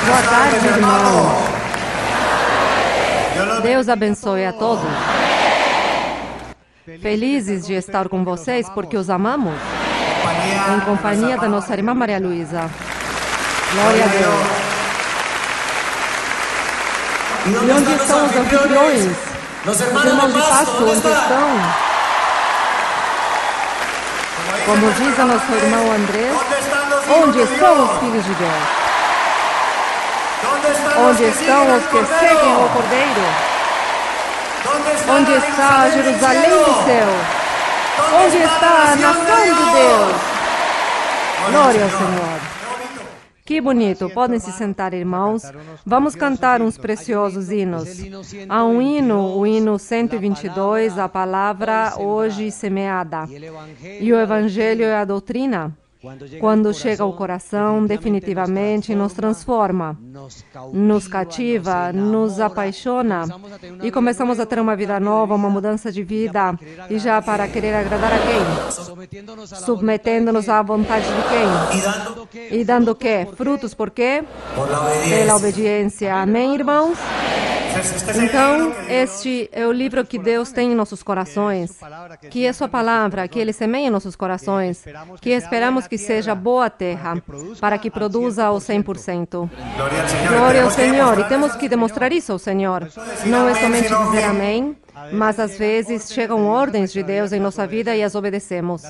Boa tarde, irmãos. Deus abençoe a todos. Felizes de estar com vocês porque os amamos. Em companhia da nossa irmã Maria Luísa. Glória a Deus. E onde estão os anfitriões? Os irmãos de Pasto, onde estão? Como diz o nosso irmão Andrés, onde estão os filhos de Deus? Onde estão os que seguem o Cordeiro? Onde está Jerusalém do céu? Onde está a nação de Deus? Glória ao Senhor. Que bonito. Podem se sentar, irmãos. Vamos cantar uns preciosos hinos. Há um hino, o hino 122, a palavra hoje semeada. E o Evangelho é a doutrina. Quando chega ao coração, definitivamente nos transforma, nos cativa, nos apaixona e começamos a ter uma vida nova, uma mudança de vida. E já para querer agradar a quem? Submetendo-nos à vontade de quem? E dando o quê? Frutos por quê? Pela obediência. Amém, irmãos? Então, este é o livro que Deus tem em nossos corações, que é sua palavra, que Ele semeia em nossos corações, que esperamos que seja boa terra, para que produza o 100%. Glória ao Senhor, e temos que demonstrar isso ao Senhor. Não é somente dizer amém, mas às vezes chegam ordens de Deus em nossa vida e as obedecemos.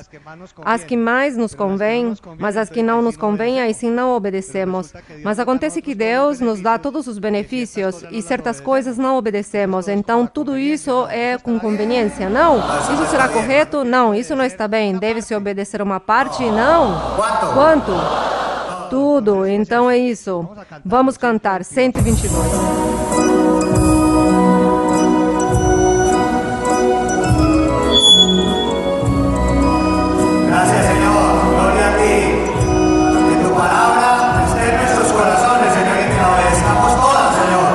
As que mais nos convêm, mas as que não nos convêm, aí sim não obedecemos. Mas acontece que Deus nos dá todos os benefícios e certas coisas não obedecemos. Então tudo isso é com conveniência. Não. Isso será correto? Não. Isso não está bem. Deve-se obedecer uma parte? Não. Quanto? Tudo. Então é isso. Vamos cantar 122. Gracias, Señor. Gloria a ti. Que tu palabra esté en nuestros corazones, Señor, y que la obedezcamos todas, Señor.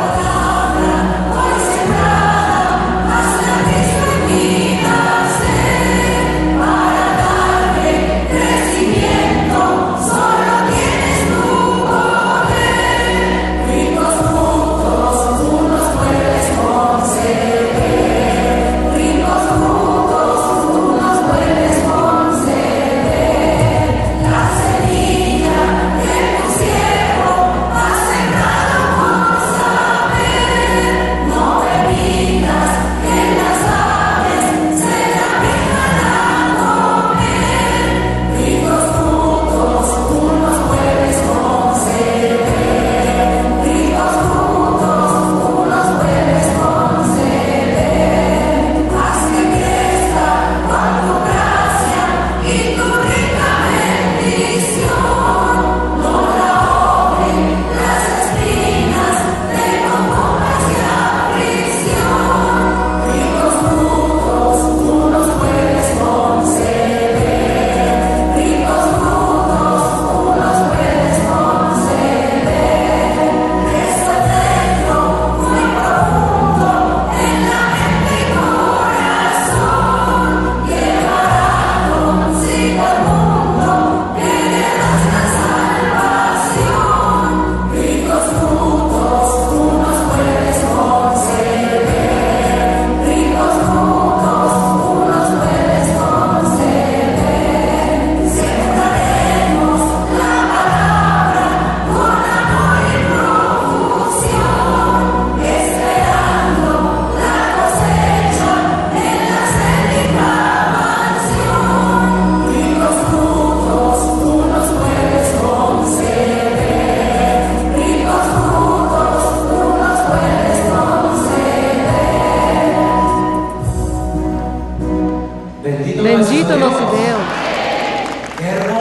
Bendito nosso Deus.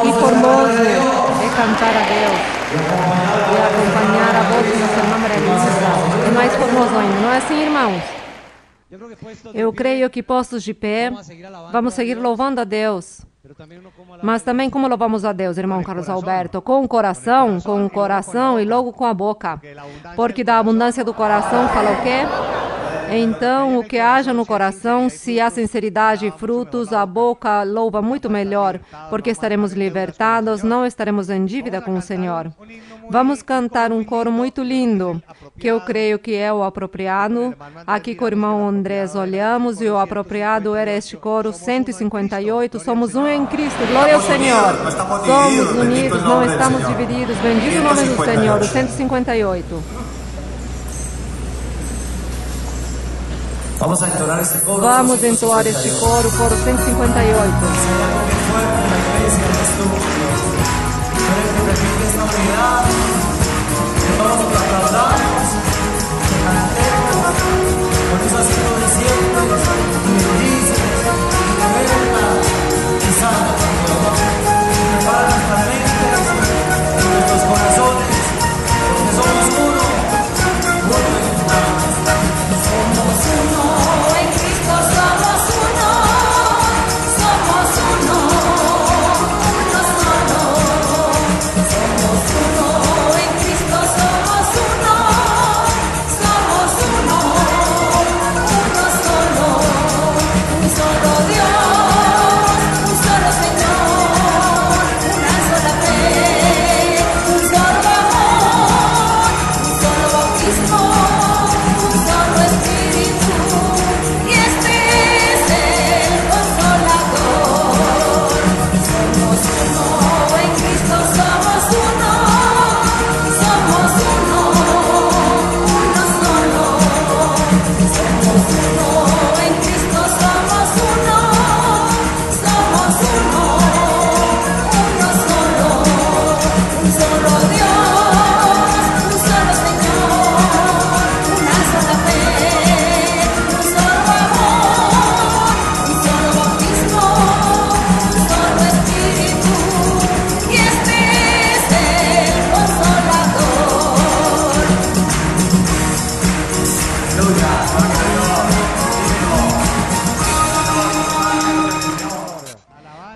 Que formoso é cantar a Deus e acompanhar a voz de nossa irmã Maria Luísa. É mais formoso ainda, não é assim, irmãos? Eu creio que postos de pé, vamos seguir louvando a Deus. Mas também como louvamos a Deus, irmão Carlos Alberto? Com o coração e logo com a boca. Porque da abundância do coração fala o quê? Então, o que haja no coração, se há sinceridade e frutos, a boca louva muito melhor, porque estaremos libertados, não estaremos em dívida com o Senhor. Vamos cantar um coro muito lindo, que eu creio que é o apropriado. Aqui com o irmão Andrés olhamos e o apropriado era este coro 158. Somos um em Cristo, glória ao Senhor. Somos unidos, não estamos divididos. Bendito o nome do Senhor, o 158. Vamos entoar este coro. Vamos entoar este coro, coro 158.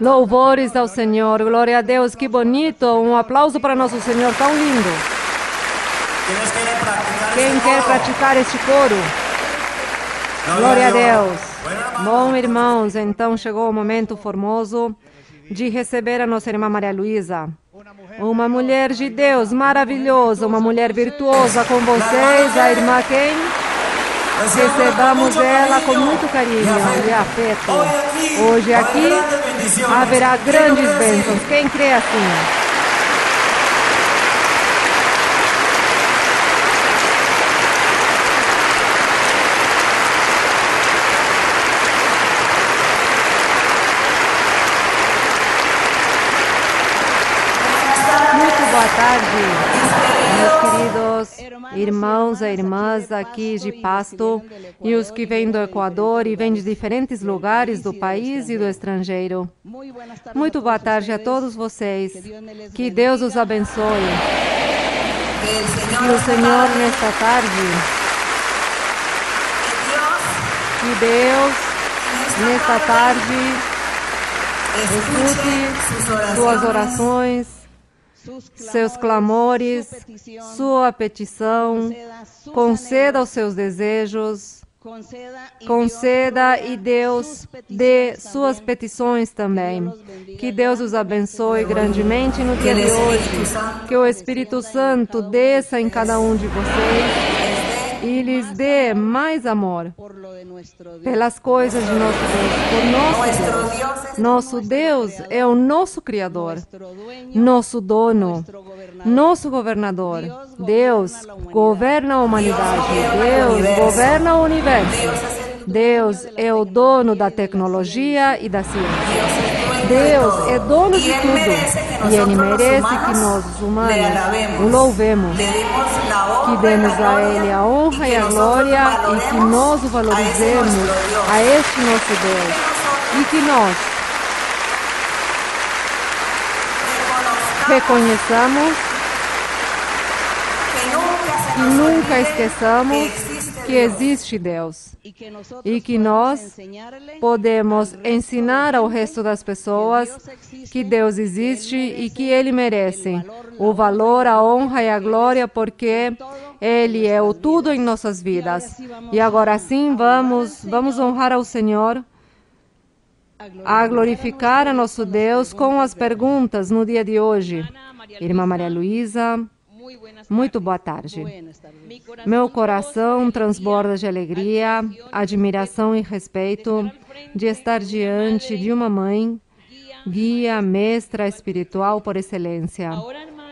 Louvores ao Senhor, glória a Deus, que bonito, um aplauso para nosso Senhor, tão lindo. Quem quer praticar este coro? Glória a Deus. Bom, irmãos, então chegou o momento formoso de receber a nossa irmã Maria Luísa. Uma mulher de Deus maravilhosa, uma mulher virtuosa com vocês, a irmã quem? Recebamos ela com muito carinho e afeto. Hoje aqui haverá grandes bênçãos. Quem crê assim? Muito boa tarde, meus queridos irmãos e irmãs aqui de Pasto e os que vêm do Equador e vêm de diferentes lugares do país e do estrangeiro. Muito boa tarde a todos vocês. Que Deus os abençoe. Que o Senhor nesta tarde, que Deus nesta tarde escute suas orações, seus clamores, sua petição, conceda os seus desejos, conceda e Deus dê suas petições também. Que Deus os abençoe grandemente no dia de hoje, que o Espírito Santo desça em cada um de vocês e lhes dê mais amor pelas coisas de nosso Deus, por nosso Deus. Nosso Deus é o nosso Criador, nosso dono, nosso governador. Deus governa a humanidade, Deus governa o universo. Deus é o dono da tecnologia e da ciência. Deus é dono de tudo e Ele merece que nós, os humanos, o louvemos, que demos a Ele a honra e a glória e que nós o valorizemos a este nosso Deus e que nós reconheçamos e nunca esqueçamos que existe Deus e que nós podemos ensinar ao resto das pessoas que Deus existe e que Ele merece o valor, a honra e a glória, porque Ele é o tudo em nossas vidas. E agora sim, vamos honrar ao Senhor, a glorificar a nosso Deus com as perguntas no dia de hoje. Irmã Maria Luísa, muito boa tarde. Meu coração transborda de alegria, admiração e respeito de estar diante de uma mãe, guia, mestra espiritual por excelência.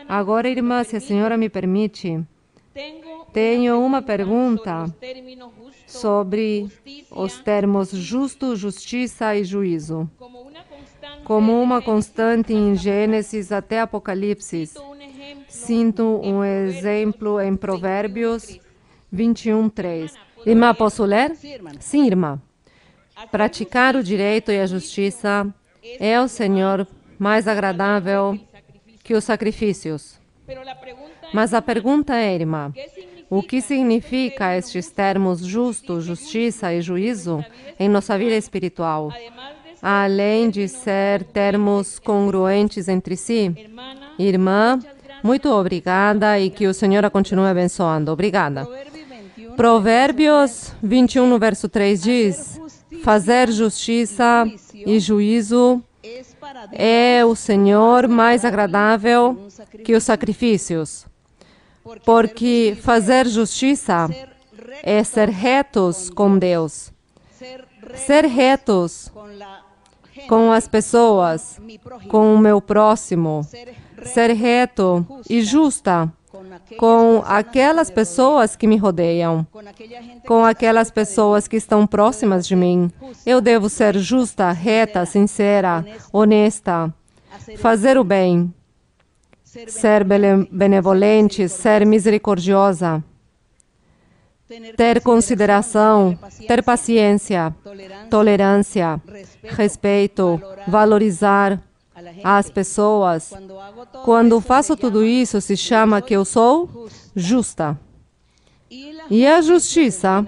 Agora, irmã, se a senhora me permite, tenho uma pergunta sobre os termos justo, justiça e juízo. Como uma constante em Gênesis até Apocalipse, sinto um exemplo em Provérbios 21:3. Irmã, posso ler? Sim, irmã. Praticar o direito e a justiça é ao Senhor mais agradável que os sacrifícios. Mas a pergunta é, irmã, o que significa estes termos justo, justiça e juízo em nossa vida espiritual? Além de ser termos congruentes entre si? Irmã, muito obrigada e que o Senhor a continue abençoando. Obrigada. Provérbios 21, no verso 3 diz: fazer justiça e juízo é o Senhor mais agradável que os sacrifícios. Porque fazer justiça é ser retos com Deus. Ser retos com as pessoas, com o meu próximo. Ser reto e justa com aquelas pessoas que me rodeiam, com aquelas pessoas que estão próximas de mim. Eu devo ser justa, reta, sincera, honesta, fazer o bem, ser benevolente, ser misericordiosa, ter consideração, ter paciência, tolerância, respeito, valorizar as pessoas. Quando faço tudo isso, se chama que eu sou justa. E a justiça,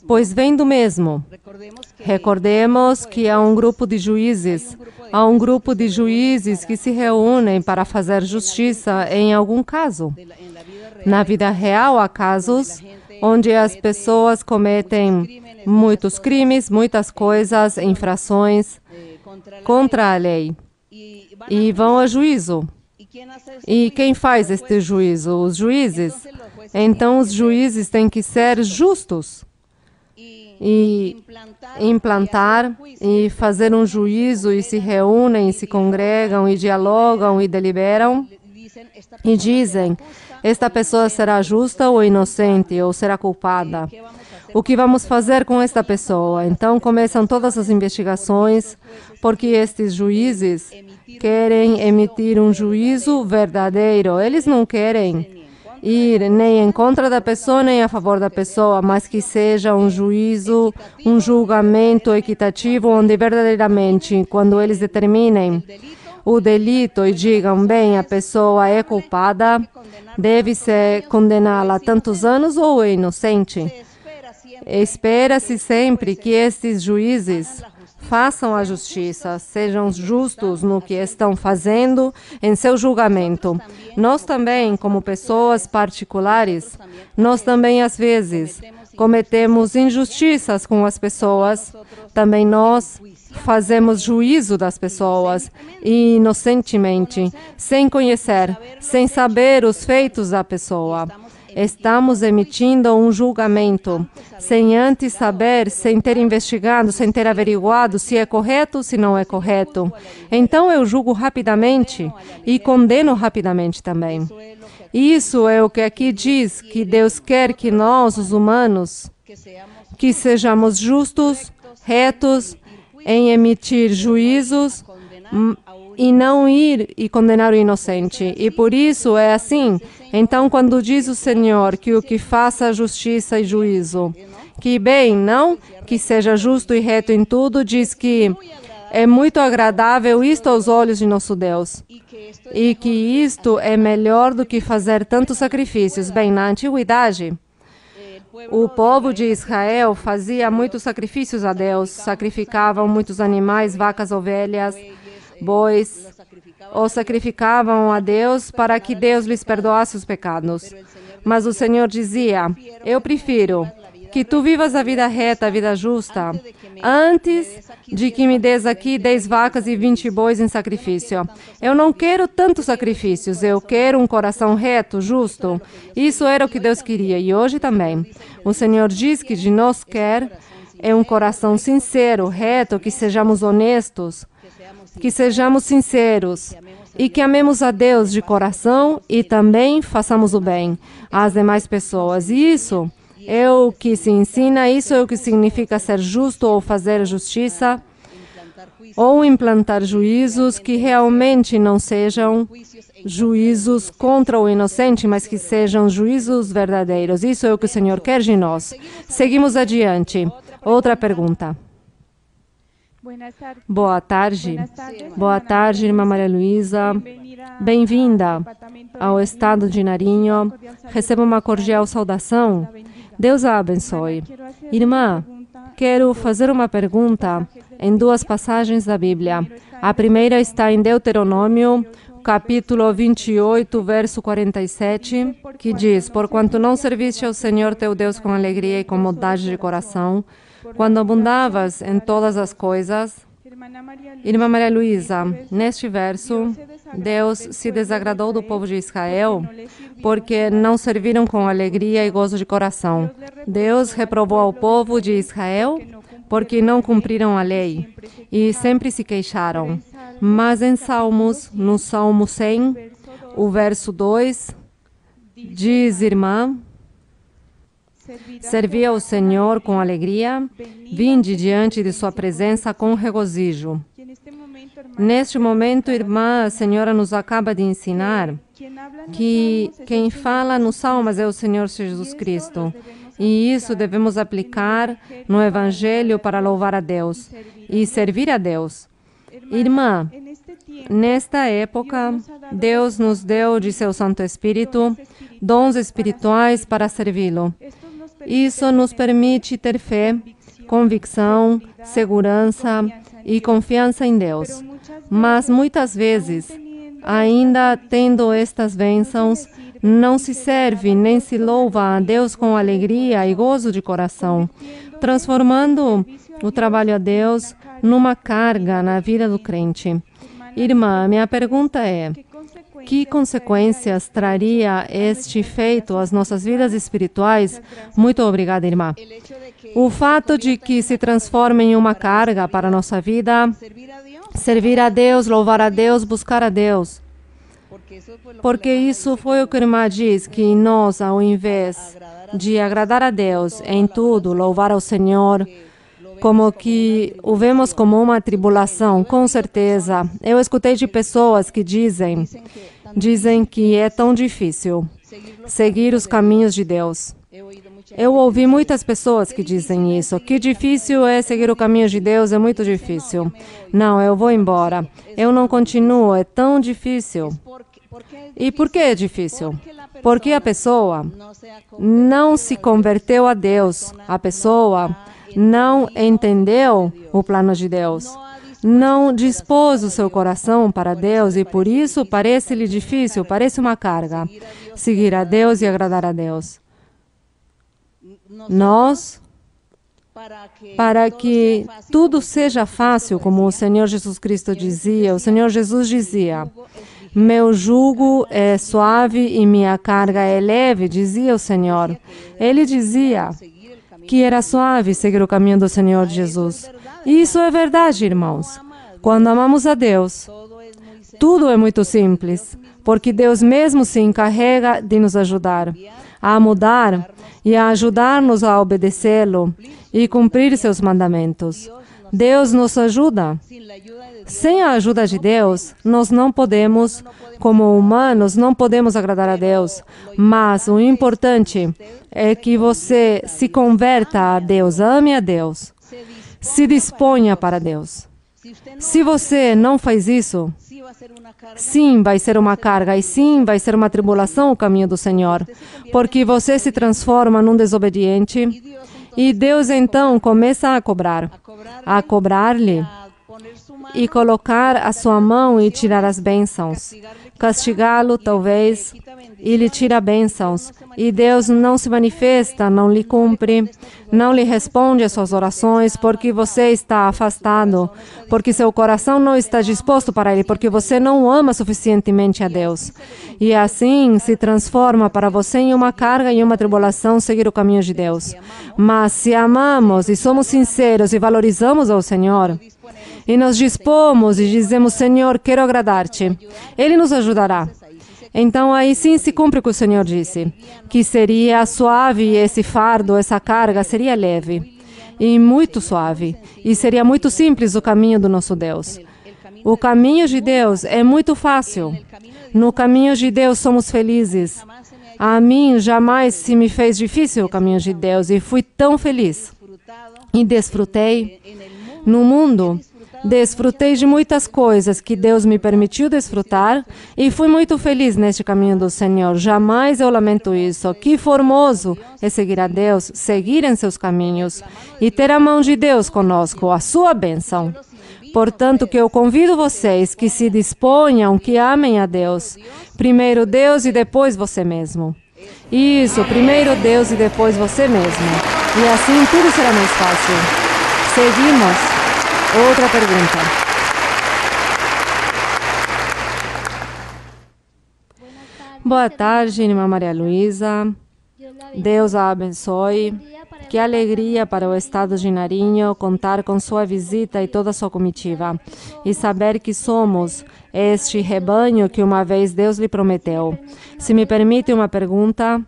pois vem do mesmo. Recordemos que há um grupo de juízes. Há um grupo de juízes que se reúnem para fazer justiça em algum caso. Na vida real, há casos onde as pessoas cometem muitos crimes, muitas coisas, infrações contra a lei. E vão a juízo. E quem faz este juízo? Os juízes. Então, os juízes têm que ser justos e implantar e fazer um juízo e se reúnem, e se congregam e dialogam e deliberam e dizem: esta pessoa será justa ou inocente, ou será culpada. O que vamos fazer com esta pessoa? Então começam todas as investigações, porque estes juízes querem emitir um juízo verdadeiro. Eles não querem ir nem em contra da pessoa, nem a favor da pessoa, mas que seja um juízo, um julgamento equitativo, onde verdadeiramente, quando eles determinem o delito e digam, bem, a pessoa é culpada, deve-se condená-la a tantos anos ou é inocente. Espera-se sempre que estes juízes façam a justiça, sejam justos no que estão fazendo em seu julgamento. Nós também, como pessoas particulares, nós também às vezes cometemos injustiças com as pessoas. Também nós fazemos juízo das pessoas inocentemente, sem conhecer, sem saber os feitos da pessoa. Estamos emitindo um julgamento, sem antes saber, sem ter investigado, sem ter averiguado se é correto, se não é correto. Então eu julgo rapidamente e condeno rapidamente também. Isso é o que aqui diz, que Deus quer que nós, os humanos, que sejamos justos, retos, em emitir juízos e não ir e condenar o inocente. E por isso é assim. Então, quando diz o Senhor que o que faça justiça e juízo, que bem, não que seja justo e reto em tudo, diz que é muito agradável isto aos olhos de nosso Deus. E que isto é melhor do que fazer tantos sacrifícios. Bem, na antiguidade, o povo de Israel fazia muitos sacrifícios a Deus, sacrificavam muitos animais, vacas, ovelhas, bois, ou sacrificavam a Deus para que Deus lhes perdoasse os pecados. Mas o Senhor dizia, eu prefiro que tu vivas a vida reta, a vida justa, antes de que me des aqui 10 vacas e 20 bois em sacrifício. Eu não quero tantos sacrifícios, eu quero um coração reto, justo. Isso era o que Deus queria e hoje também. O Senhor diz que de nós quer um coração sincero, reto, que sejamos honestos, que sejamos sinceros e que amemos a Deus de coração e também façamos o bem às demais pessoas. E isso é o que se ensina, isso é o que significa ser justo ou fazer justiça, ou implantar juízos que realmente não sejam juízos contra o inocente, mas que sejam juízos verdadeiros. Isso é o que o Senhor quer de nós. Seguimos adiante. Outra pergunta. Boa tarde. Boa tarde, irmã Maria Luísa. Bem-vinda ao estado de Nariño. Receba uma cordial saudação. Deus a abençoe. Irmã, quero fazer uma pergunta em 2 passagens da Bíblia. A primeira está em Deuteronômio, capítulo 28, verso 47, que diz, porquanto não serviste ao Senhor teu Deus com alegria e com bondade de coração, quando abundavas em todas as coisas. Irmã Maria Luísa, neste verso, Deus se desagradou do povo de Israel porque não serviram com alegria e gozo de coração. Deus reprovou ao povo de Israel porque não cumpriram a lei e sempre se queixaram. Mas em Salmos, no Salmo 100, o verso 2, diz, irmã, servi ao Senhor com alegria, vinde diante de sua presença com regozijo. Neste momento, irmã, a senhora nos acaba de ensinar que quem fala nos Salmos é o Senhor Jesus Cristo. E isso devemos aplicar no Evangelho para louvar a Deus e servir a Deus. Irmã, nesta época, Deus nos deu de seu Santo Espírito dons espirituais para servi-lo. Isso nos permite ter fé, convicção, segurança e confiança em Deus. Mas muitas vezes, ainda tendo estas bênçãos, não se serve nem se louva a Deus com alegria e gozo de coração, transformando o trabalho a Deus numa carga na vida do crente. Irmã, minha pergunta é: que consequências traria este feito às nossas vidas espirituais? Muito obrigada, irmã. O fato de que se transforme em uma carga para a nossa vida, servir a Deus, louvar a Deus, buscar a Deus. Porque isso foi o que a irmã diz, que nós, ao invés de agradar a Deus em tudo, louvar ao Senhor, como que o vemos como uma tribulação, com certeza. Eu escutei de pessoas que dizem que é tão difícil seguir os caminhos de Deus. Eu ouvi muitas pessoas que dizem isso. Que difícil é seguir o caminho de Deus, é muito difícil. Não, eu vou embora. Eu não continuo, é tão difícil. E por que é difícil? Porque a pessoa não se converteu a Deus. A pessoa não entendeu o plano de Deus. Não dispôs o seu coração para Deus e por isso parece-lhe difícil, parece uma carga, seguir a Deus e agradar a Deus. Nós, para que tudo seja fácil, como o Senhor Jesus Cristo dizia, o Senhor Jesus dizia, meu jugo é suave e minha carga é leve, dizia o Senhor. Ele dizia que era suave seguir o caminho do Senhor Jesus. E isso é verdade, irmãos. Quando amamos a Deus, tudo é muito simples, porque Deus mesmo se encarrega de nos ajudar a mudar e a ajudar-nos a obedecê-lo e cumprir seus mandamentos. Deus nos ajuda. Sem a ajuda de Deus, nós não podemos, como humanos, não podemos agradar a Deus. Mas o importante é que você se converta a Deus, ame a Deus, se disponha para Deus. Se você não faz isso, sim, vai ser uma carga e sim, vai ser uma tribulação o caminho do Senhor, porque você se transforma num desobediente e Deus então começa a cobrar-lhe e colocar a sua mão e tirar as bênçãos, castigá-lo, talvez, e lhe tira bênçãos. E Deus não se manifesta, não lhe cumpre, não lhe responde às suas orações, porque você está afastado, porque seu coração não está disposto para Ele, porque você não ama suficientemente a Deus. E assim se transforma para você em uma carga e uma tribulação seguir o caminho de Deus. Mas se amamos e somos sinceros e valorizamos ao Senhor, e nos dispomos e dizemos, Senhor, quero agradar-te, Ele nos ajudará. Então, aí sim se cumpre o que o Senhor disse, que seria suave esse fardo, essa carga, seria leve e muito suave. E seria muito simples o caminho do nosso Deus. O caminho de Deus é muito fácil. No caminho de Deus somos felizes. A mim jamais se me fez difícil o caminho de Deus e fui tão feliz. E desfrutei no mundo. Desfrutei de muitas coisas que Deus me permitiu desfrutar e fui muito feliz neste caminho do Senhor. Jamais eu lamento isso. Que formoso é seguir a Deus, seguir em seus caminhos e ter a mão de Deus conosco, a sua bênção. Portanto, que eu convido vocês que se disponham, que amem a Deus. Primeiro Deus e depois você mesmo. Isso, primeiro Deus e depois você mesmo. E assim tudo será mais fácil. Seguimos. Outra pergunta. Boa tarde, irmã Maria Luísa. Deus a abençoe. Que alegria para o estado de Nariño contar com sua visita e toda a sua comitiva. E saber que somos este rebanho que uma vez Deus lhe prometeu. Se me permite uma pergunta,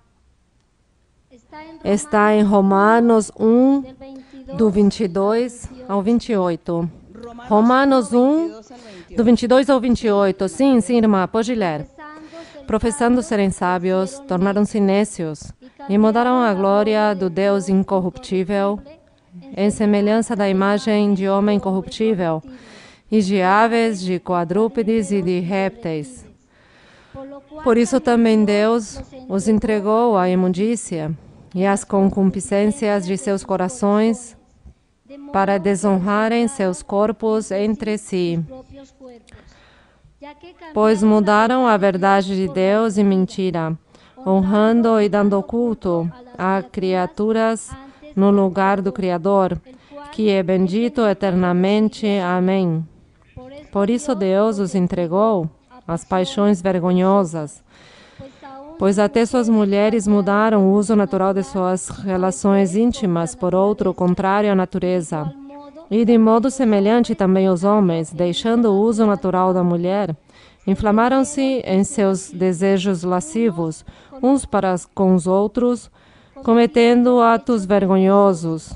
está em Romanos 1, do 22 ao 28. Romanos 1, do 22 ao 28. Sim, irmã, pode ler. Professando serem sábios, tornaram-se nécios e mudaram a glória do Deus incorruptível em semelhança da imagem de homem corruptível e de aves, de quadrúpedes e de répteis. Por isso também Deus os entregou à imundícia e às concupiscências de seus corações, para desonrarem seus corpos entre si. Pois mudaram a verdade de Deus em mentira, honrando e dando culto a criaturas no lugar do Criador, que é bendito eternamente. Amém. Por isso Deus os entregou às paixões vergonhosas, pois até suas mulheres mudaram o uso natural de suas relações íntimas por outro contrário à natureza. E de modo semelhante também os homens, deixando o uso natural da mulher, inflamaram-se em seus desejos lascivos, uns para com os outros, cometendo atos vergonhosos,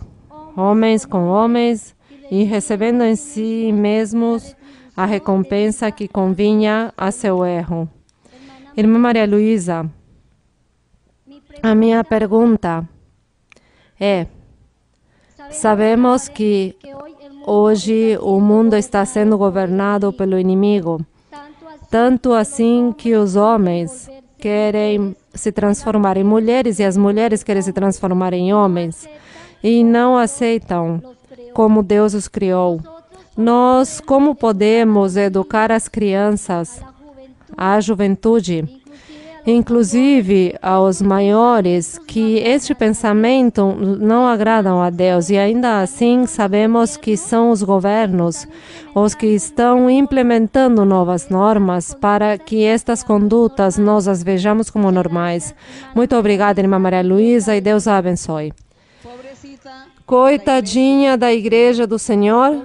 homens com homens, e recebendo em si mesmos a recompensa que convinha a seu erro. Irmã Maria Luísa, a minha pergunta é: sabemos que hoje o mundo está sendo governado pelo inimigo, tanto assim que os homens querem se transformar em mulheres e as mulheres querem se transformar em homens e não aceitam como Deus os criou. Nós, como podemos educar as crianças, a juventude, inclusive aos maiores, que este pensamento não agradam a Deus e ainda assim sabemos que são os governos os que estão implementando novas normas para que estas condutas nós as vejamos como normais. Muito obrigada, irmã Maria Luísa, e Deus a abençoe. Coitadinha da Igreja do Senhor,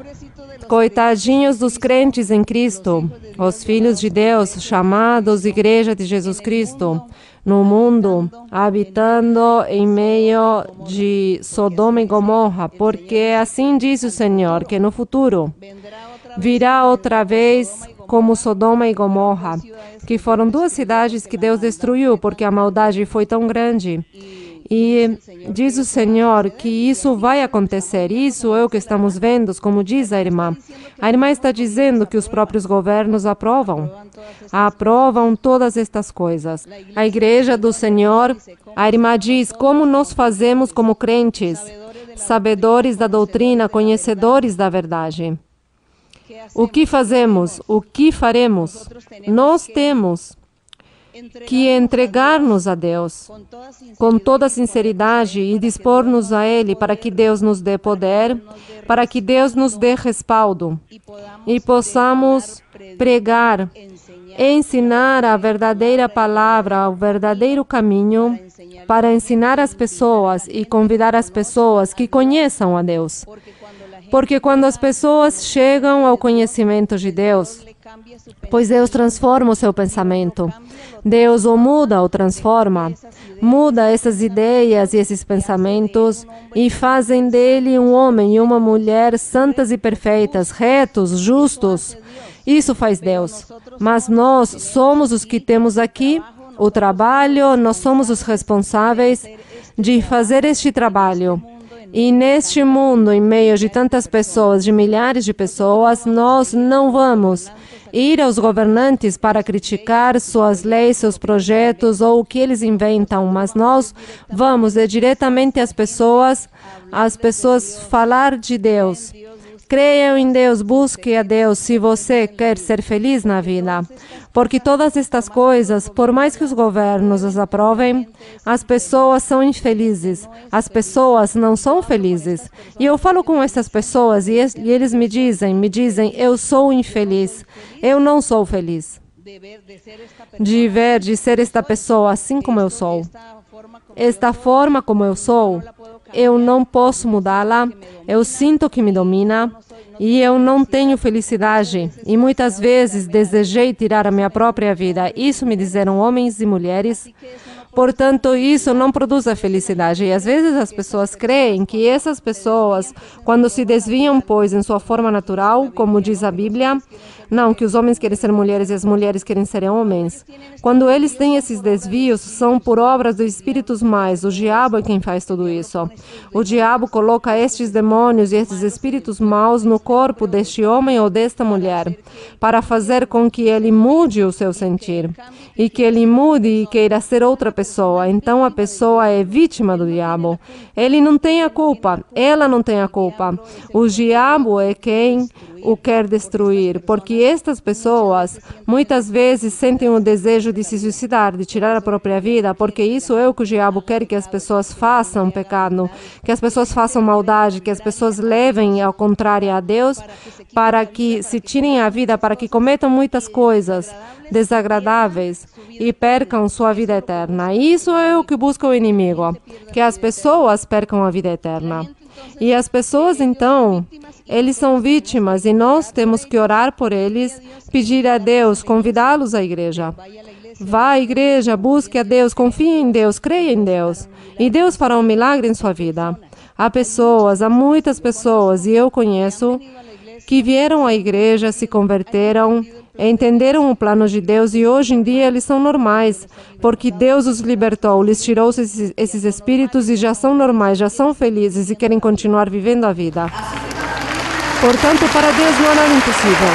coitadinhos dos crentes em Cristo, os filhos de Deus, chamados Igreja de Jesus Cristo, no mundo, habitando em meio de Sodoma e Gomorra, porque assim diz o Senhor, que no futuro virá outra vez como Sodoma e Gomorra, que foram duas cidades que Deus destruiu, porque a maldade foi tão grande. E diz o Senhor que isso vai acontecer, isso é o que estamos vendo, como diz a irmã. A irmã está dizendo que os próprios governos aprovam todas estas coisas. A Igreja do Senhor, a irmã diz, como nós fazemos como crentes, sabedores da doutrina, conhecedores da verdade. O que fazemos? O que faremos? Nós temos que entregar-nos a Deus com toda sinceridade e dispor-nos a Ele para que Deus nos dê poder, para que Deus nos dê respaldo e possamos pregar, ensinar a verdadeira palavra, o verdadeiro caminho, para ensinar as pessoas e convidar as pessoas que conheçam a Deus. Porque quando as pessoas chegam ao conhecimento de Deus, pois Deus transforma o seu pensamento, Deus o muda ou transforma, muda essas ideias e esses pensamentos e fazem dele um homem e uma mulher santas e perfeitas, retos, justos. Isso faz Deus. Mas nós somos os que temos aqui o trabalho, nós somos os responsáveis de fazer este trabalho. E neste mundo, em meio de tantas pessoas, de milhares de pessoas, nós não vamos ir aos governantes para criticar suas leis, seus projetos ou o que eles inventam, mas nós vamos diretamente às pessoas falar de Deus. Creiam em Deus, busque a Deus se você quer ser feliz na vida. Porque todas estas coisas, por mais que os governos as aprovem, as pessoas são infelizes. As pessoas não são felizes. E eu falo com essas pessoas e eles me dizem, eu sou infeliz. Eu não sou feliz. De ser esta pessoa assim como eu sou. Esta forma como eu sou, eu não posso mudá-la, eu sinto que me domina e eu não tenho felicidade. E muitas vezes desejei tirar a minha própria vida. Isso me disseram homens e mulheres. Portanto, isso não produz a felicidade. E às vezes as pessoas creem que essas pessoas, quando se desviam, pois, em sua forma natural, como diz a Bíblia, não, que os homens querem ser mulheres e as mulheres querem ser homens. Quando eles têm esses desvios, são por obras dos espíritos mais. O diabo é quem faz tudo isso. O diabo coloca estes demônios e estes espíritos maus no corpo deste homem ou desta mulher, para fazer com que ele mude o seu sentir, e que ele mude e queira ser outra pessoa. Então a pessoa é vítima do diabo. Ele não tem a culpa, ela não tem a culpa. O diabo é quem o quer destruir, porque estas pessoas muitas vezes sentem o desejo de se suicidar, de tirar a própria vida, porque isso é o que o diabo quer que as pessoas façam, pecado, que as pessoas façam maldade, que as pessoas levem ao contrário a Deus, para que se tirem a vida, para que cometam muitas coisas desagradáveis e percam sua vida eterna. Isso é o que busca o inimigo, que as pessoas percam a vida eterna. E as pessoas, então, eles são vítimas e nós temos que orar por eles, pedir a Deus, convidá-los à igreja. Vá à igreja, busque a Deus, confie em Deus, creia em Deus. E Deus fará um milagre em sua vida. Há muitas pessoas, e eu conheço, que vieram à igreja, se converteram, entenderam o plano de Deus e hoje em dia eles são normais, porque Deus os libertou, lhes tirou esses espíritos e já são normais, já são felizes e querem continuar vivendo a vida. Portanto, para Deus não há nada impossível.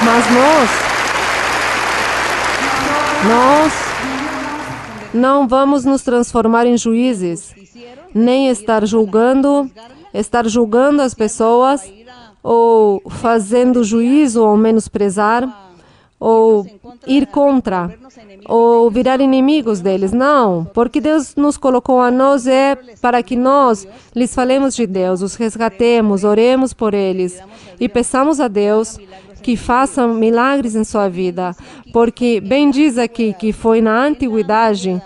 Mas nós não vamos nos transformar em juízes, nem estar julgando as pessoas, ou fazendo juízo ou menosprezar, ou ir contra, ou virar inimigos deles. Não, porque Deus nos colocou a nós para que nós lhes falemos de Deus, os resgatemos, oremos por eles e peçamos a Deus que faça milagres em sua vida. Porque bem diz aqui que foi na antiguidade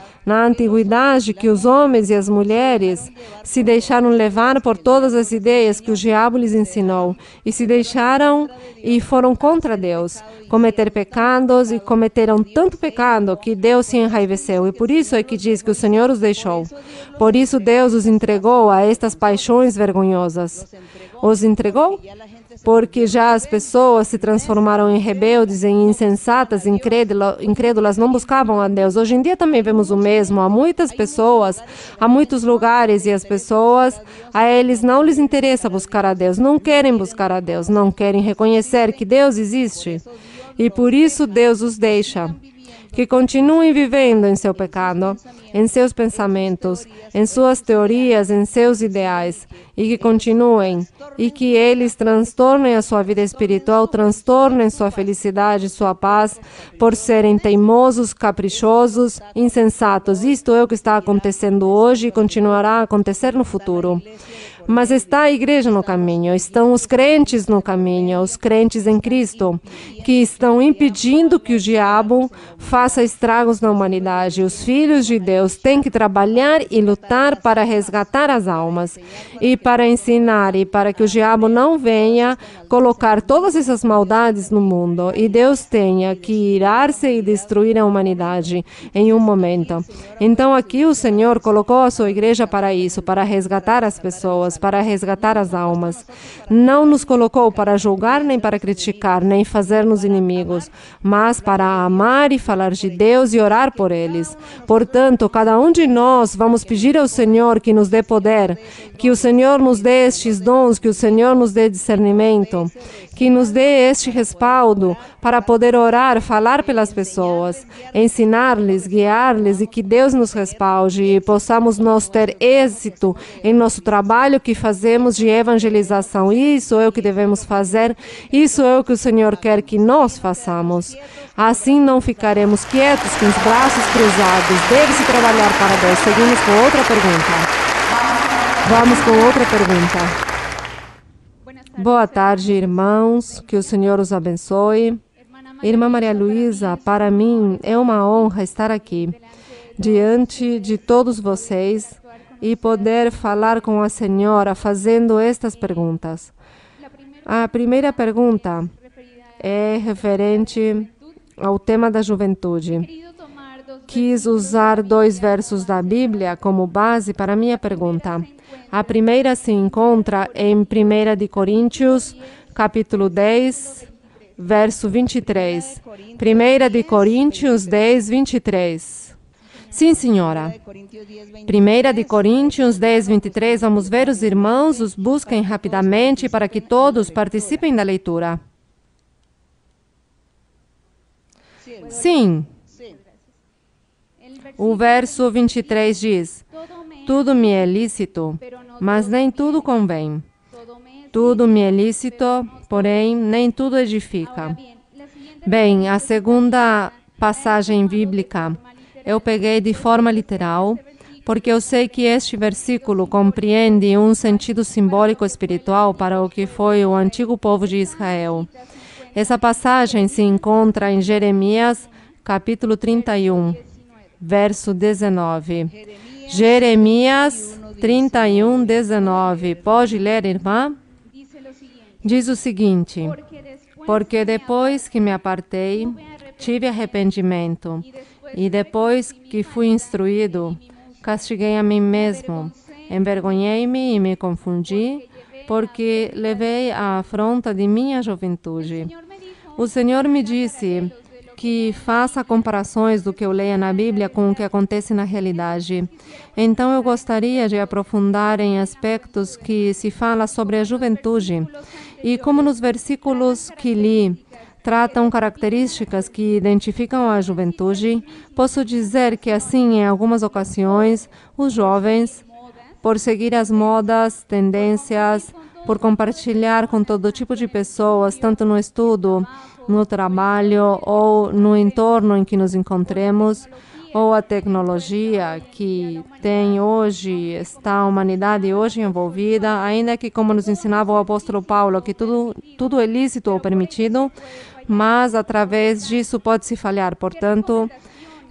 que os homens e as mulheres se deixaram levar por todas as ideias que o diabo lhes ensinou e se deixaram e foram contra Deus, cometer pecados e cometeram tanto pecado que Deus se enraiveceu e por isso é que diz que o Senhor os deixou. Por isso Deus os entregou a estas paixões vergonhosas. Os entregou? Porque já as pessoas se transformaram em rebeldes, em insensatas, incrédulas, não buscavam a Deus. Hoje em dia também vemos o mesmo. Há muitas pessoas, há muitos lugares e as pessoas, a eles não lhes interessa buscar a Deus, não querem buscar a Deus, não querem reconhecer que Deus existe. E por isso Deus os deixa. que continuem vivendo em seu pecado, em seus pensamentos, em suas teorias, em seus ideais, e que continuem, e que eles transtornem a sua vida espiritual, transtornem sua felicidade, sua paz, por serem teimosos, caprichosos, insensatos. Isto é o que está acontecendo hoje e continuará a acontecer no futuro. Mas está a igreja no caminho, estão os crentes no caminho, os crentes em Cristo, que estão impedindo que o diabo faça estragos na humanidade. Os filhos de Deus têm que trabalhar e lutar para resgatar as almas e para ensinar e para que o diabo não venha colocar todas essas maldades no mundo e Deus tenha que irar-se e destruir a humanidade em um momento. Então aqui o Senhor colocou a sua igreja para isso, para resgatar as pessoas, para resgatar as almas. Não nos colocou para julgar, nem para criticar, nem fazer-nos inimigos, mas para amar e falar de Deus e orar por eles. Portanto, cada um de nós vamos pedir ao Senhor que nos dê poder, que o Senhor nos dê estes dons, que o Senhor nos dê discernimento, que nos dê este respaldo para poder orar, falar pelas pessoas, ensinar-lhes, guiar-lhes e que Deus nos respalde e possamos nós ter êxito em nosso trabalho que fazemos de evangelização. Isso é o que devemos fazer, isso é o que o Senhor quer que nós façamos. Assim não ficaremos quietos com os braços cruzados. Deve-se trabalhar para Deus. Seguimos com outra pergunta. Vamos com outra pergunta. Boa tarde, irmãos. Que o Senhor os abençoe. Irmã Maria Luísa, para mim é uma honra estar aqui, diante de todos vocês, e poder falar com a Senhora fazendo estas perguntas. A primeira pergunta é referente ao tema da juventude. Quis usar 2 versos da Bíblia como base para a minha pergunta. A primeira se encontra em 1 de Coríntios, capítulo 10, verso 23. 1 de Coríntios 10, 23. Sim, senhora. 1 de Coríntios 10, 23. Vamos ver, os irmãos os busquem rapidamente para que todos participem da leitura. Sim. O verso 23 diz: tudo me é lícito, mas nem tudo convém. Tudo me é lícito, porém nem tudo edifica. Bem, a segunda passagem bíblica eu peguei de forma literal, porque eu sei que este versículo compreende um sentido simbólico espiritual para o que foi o antigo povo de Israel. Essa passagem se encontra em Jeremias, capítulo 31, verso 19. Jeremias 31, 19. Pode ler, irmã? Diz o seguinte: porque depois que me apartei, tive arrependimento, e depois que fui instruído, castiguei a mim mesmo, envergonhei-me e me confundi, porque levei a afronta de minha juventude. O Senhor me disse que faça comparações do que eu leia na Bíblia com o que acontece na realidade. Então eu gostaria de aprofundar em aspectos que se fala sobre a juventude. E como nos versículos que li tratam características que identificam a juventude, posso dizer que assim, em algumas ocasiões, os jovens, por seguir as modas, tendências, por compartilhar com todo tipo de pessoas, tanto no estudo, no trabalho ou no entorno em que nos encontremos, ou a tecnologia que tem hoje, está a humanidade hoje envolvida, ainda que, como nos ensinava o apóstolo Paulo, que tudo é lícito ou permitido, mas através disso pode-se falhar. Portanto,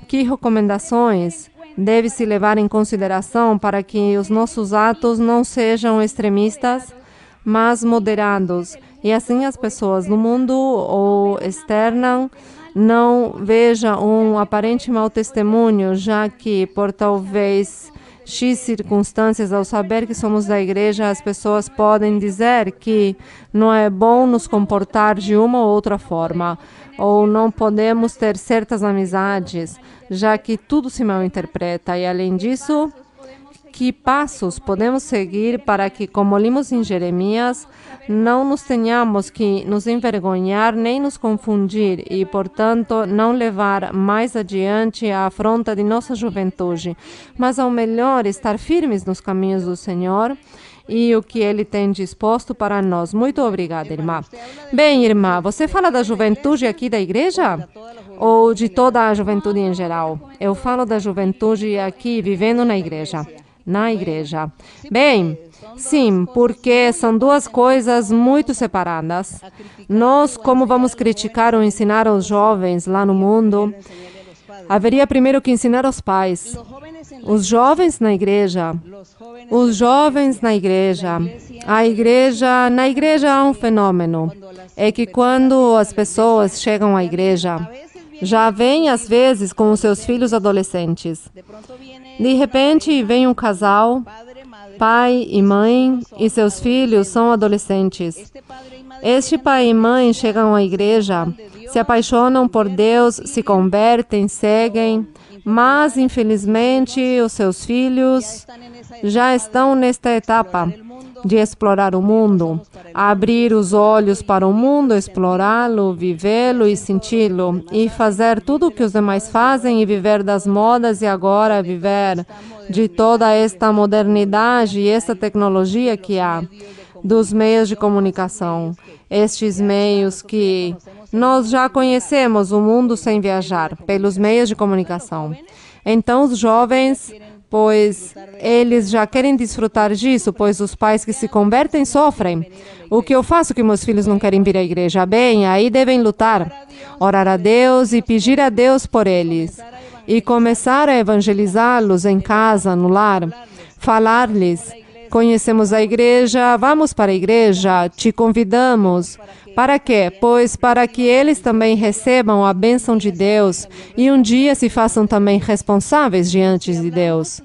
que recomendações deve-se levar em consideração para que os nossos atos não sejam extremistas, mas moderados, e assim as pessoas no mundo ou externam não vejam um aparente mau testemunho, já que por talvez X circunstâncias, ao saber que somos da igreja, as pessoas podem dizer que não é bom nos comportar de uma ou outra forma, ou não podemos ter certas amizades, já que tudo se mal interpreta. E além disso, que passos podemos seguir para que, como lemos em Jeremias, não nos tenhamos que nos envergonhar nem nos confundir e, portanto, não levar mais adiante a afronta de nossa juventude, mas, ao melhor, estar firmes nos caminhos do Senhor e o que Ele tem disposto para nós. Muito obrigada, irmã. Bem, irmã, você fala da juventude aqui da igreja? Ou de toda a juventude em geral? Eu falo da juventude aqui, vivendo na igreja. Na igreja. Bem, sim, porque são duas coisas muito separadas. Nós, como vamos criticar ou ensinar aos jovens lá no mundo, haveria primeiro que ensinar aos pais. Os jovens na igreja. Os jovens na igreja. Na igreja há um fenômeno. É que quando as pessoas chegam à igreja, já vêm às vezes com os seus filhos adolescentes. De repente vem um casal, pai e mãe, e seus filhos são adolescentes. Este pai e mãe chegam à igreja, se apaixonam por Deus, se convertem, seguem, mas infelizmente os seus filhos já estão nesta etapa de explorar o mundo, abrir os olhos para o mundo, explorá-lo, vivê-lo e senti-lo, e fazer tudo o que os demais fazem e viver das modas e agora viver de toda esta modernidade e esta tecnologia que há, dos meios de comunicação. Estes meios que nós já conhecemos o mundo sem viajar, pelos meios de comunicação. Então os jovens, pois eles já querem desfrutar disso, pois os pais que se convertem sofrem. O que eu faço que meus filhos não querem vir à igreja? Bem, aí devem lutar, orar a Deus e pedir a Deus por eles. E começar a evangelizá-los em casa, no lar, falar-lhes: conhecemos a igreja, vamos para a igreja, te convidamos. Para quê? Pois para que eles também recebam a bênção de Deus e um dia se façam também responsáveis diante de Deus.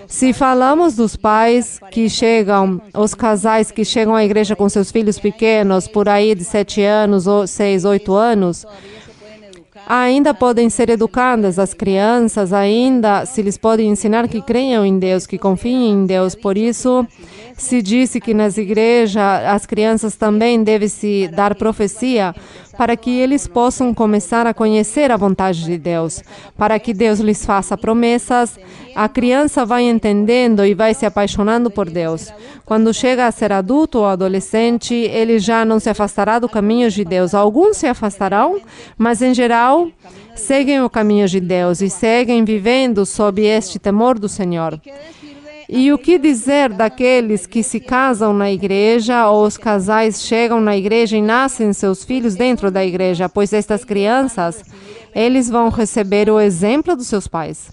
Se falamos dos pais que chegam, os casais que chegam à igreja com seus filhos pequenos, por aí de 7 anos, ou 6, 8 anos, ainda podem ser educadas as crianças, ainda se lhes pode ensinar que creiam em Deus, que confiem em Deus. Por isso, se disse que nas igrejas as crianças também devem se dar profecia para que eles possam começar a conhecer a vontade de Deus, para que Deus lhes faça promessas. A criança vai entendendo e vai se apaixonando por Deus. Quando chega a ser adulto ou adolescente, ele já não se afastará do caminho de Deus. Alguns se afastarão, mas em geral seguem o caminho de Deus e seguem vivendo sob este temor do Senhor. E o que dizer daqueles que se casam na igreja ou os casais chegam na igreja e nascem seus filhos dentro da igreja? Pois estas crianças, eles vão receber o exemplo dos seus pais.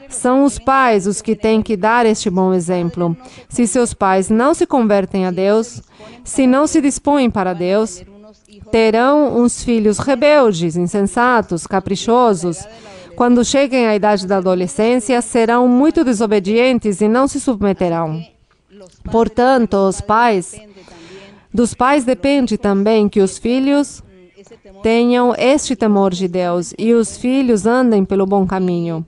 São os pais os que têm que dar este bom exemplo. Se seus pais não se convertem a Deus, se não se dispõem para Deus, terão uns filhos rebeldes, insensatos, caprichosos. Quando cheguem à idade da adolescência, serão muito desobedientes e não se submeterão. Portanto, dos pais depende também que os filhos tenham este temor de Deus e os filhos andem pelo bom caminho.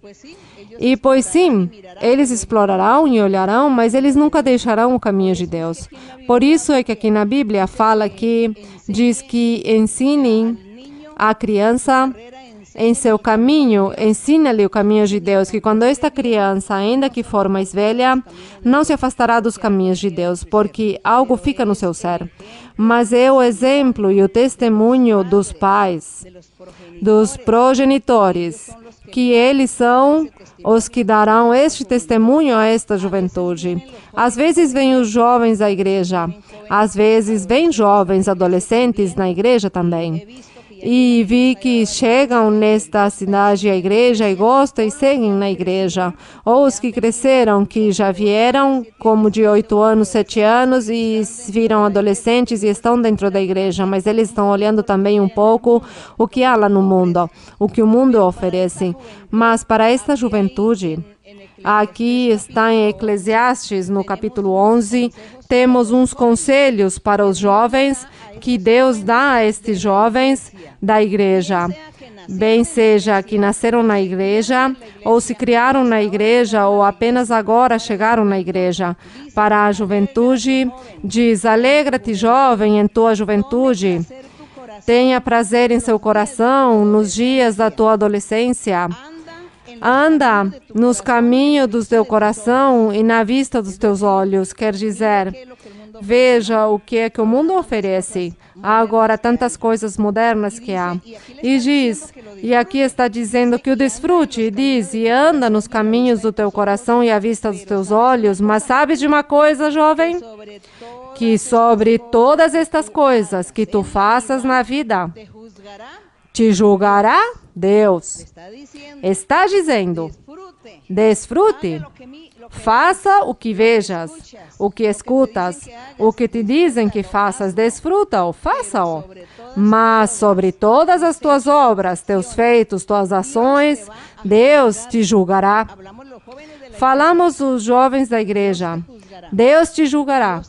E, pois sim, eles explorarão e olharão, mas eles nunca deixarão o caminho de Deus. Por isso é que aqui na Bíblia fala que, diz que ensinem a criança em seu caminho, ensina-lhe o caminho de Deus, que quando esta criança, ainda que for mais velha, não se afastará dos caminhos de Deus, porque algo fica no seu ser. Mas é o exemplo e o testemunho dos pais, dos progenitores, que eles são os que darão este testemunho a esta juventude. Às vezes vêm os jovens à igreja, às vezes vêm jovens adolescentes na igreja também. E vi que chegam nesta cidade à igreja e gostam e seguem na igreja. Ou os que cresceram, que já vieram como de 8 anos, 7 anos e viram adolescentes e estão dentro da igreja, mas eles estão olhando também um pouco o que há lá no mundo, o que o mundo oferece. Mas para esta juventude, aqui está em Eclesiastes, no capítulo 11, temos uns conselhos para os jovens que Deus dá a estes jovens da igreja. bem seja que nasceram na igreja, ou se criaram na igreja, ou apenas agora chegaram na igreja. Para a juventude, diz: alegra-te, jovem, em tua juventude. Tenha prazer em seu coração nos dias da tua adolescência. Anda nos caminhos do teu coração e na vista dos teus olhos. Quer dizer, veja o que é que o mundo oferece. Há agora tantas coisas modernas que há. E diz, e aqui está dizendo que o desfrute, e diz, e anda nos caminhos do teu coração e à vista dos teus olhos. Mas sabe de uma coisa, jovem? Que sobre todas estas coisas que tu faças na vida, te julgará Deus. Está dizendo, desfrute. Faça o que vejas, o que escutas, o que te dizem que faças, desfruta-o, faça-o. Mas sobre todas as tuas obras, teus feitos, tuas ações, Deus te julgará. Falamos os jovens da igreja. Deus te julgará.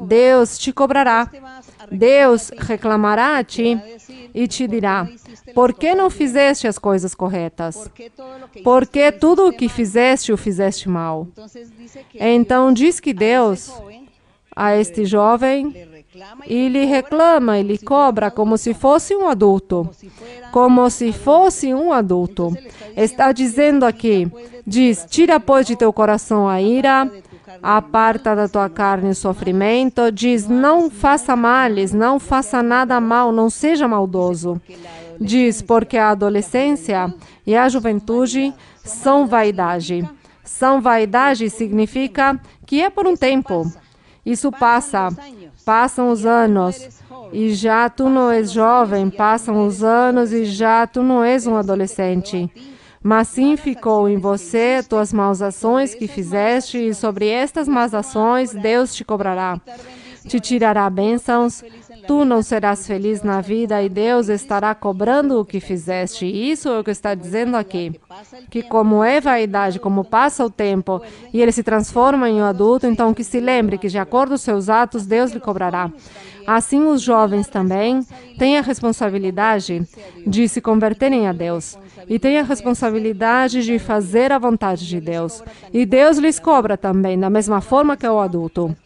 Deus te cobrará. Deus reclamará a ti e te dirá: por que não fizeste as coisas corretas? Porque tudo o que fizeste, o fizeste mal. Então diz que Deus, a este jovem, ele reclama, ele cobra como se fosse um adulto. Como se fosse um adulto. Está dizendo aqui, diz, tira pois de teu coração a ira, aparta da tua carne o sofrimento, diz, não faça males, não faça nada mal, não seja maldoso. Diz, porque a adolescência e a juventude são vaidade. São vaidade significa que é por um tempo. Isso passa, passam os anos, e já tu não és jovem, passam os anos e já tu não és um adolescente. Mas sim ficou em você tuas maus ações que fizeste, e sobre estas más ações Deus te cobrará. Te tirará bênçãos, tu não serás feliz na vida e Deus estará cobrando o que fizeste. Isso é o que está dizendo aqui. Que como é vaidade, como passa o tempo e ele se transforma em um adulto, então que se lembre que de acordo com os seus atos, Deus lhe cobrará. Assim os jovens também têm a responsabilidade de se converterem a Deus. E têm a responsabilidade de fazer a vontade de Deus. E Deus lhes cobra também, da mesma forma que o adulto.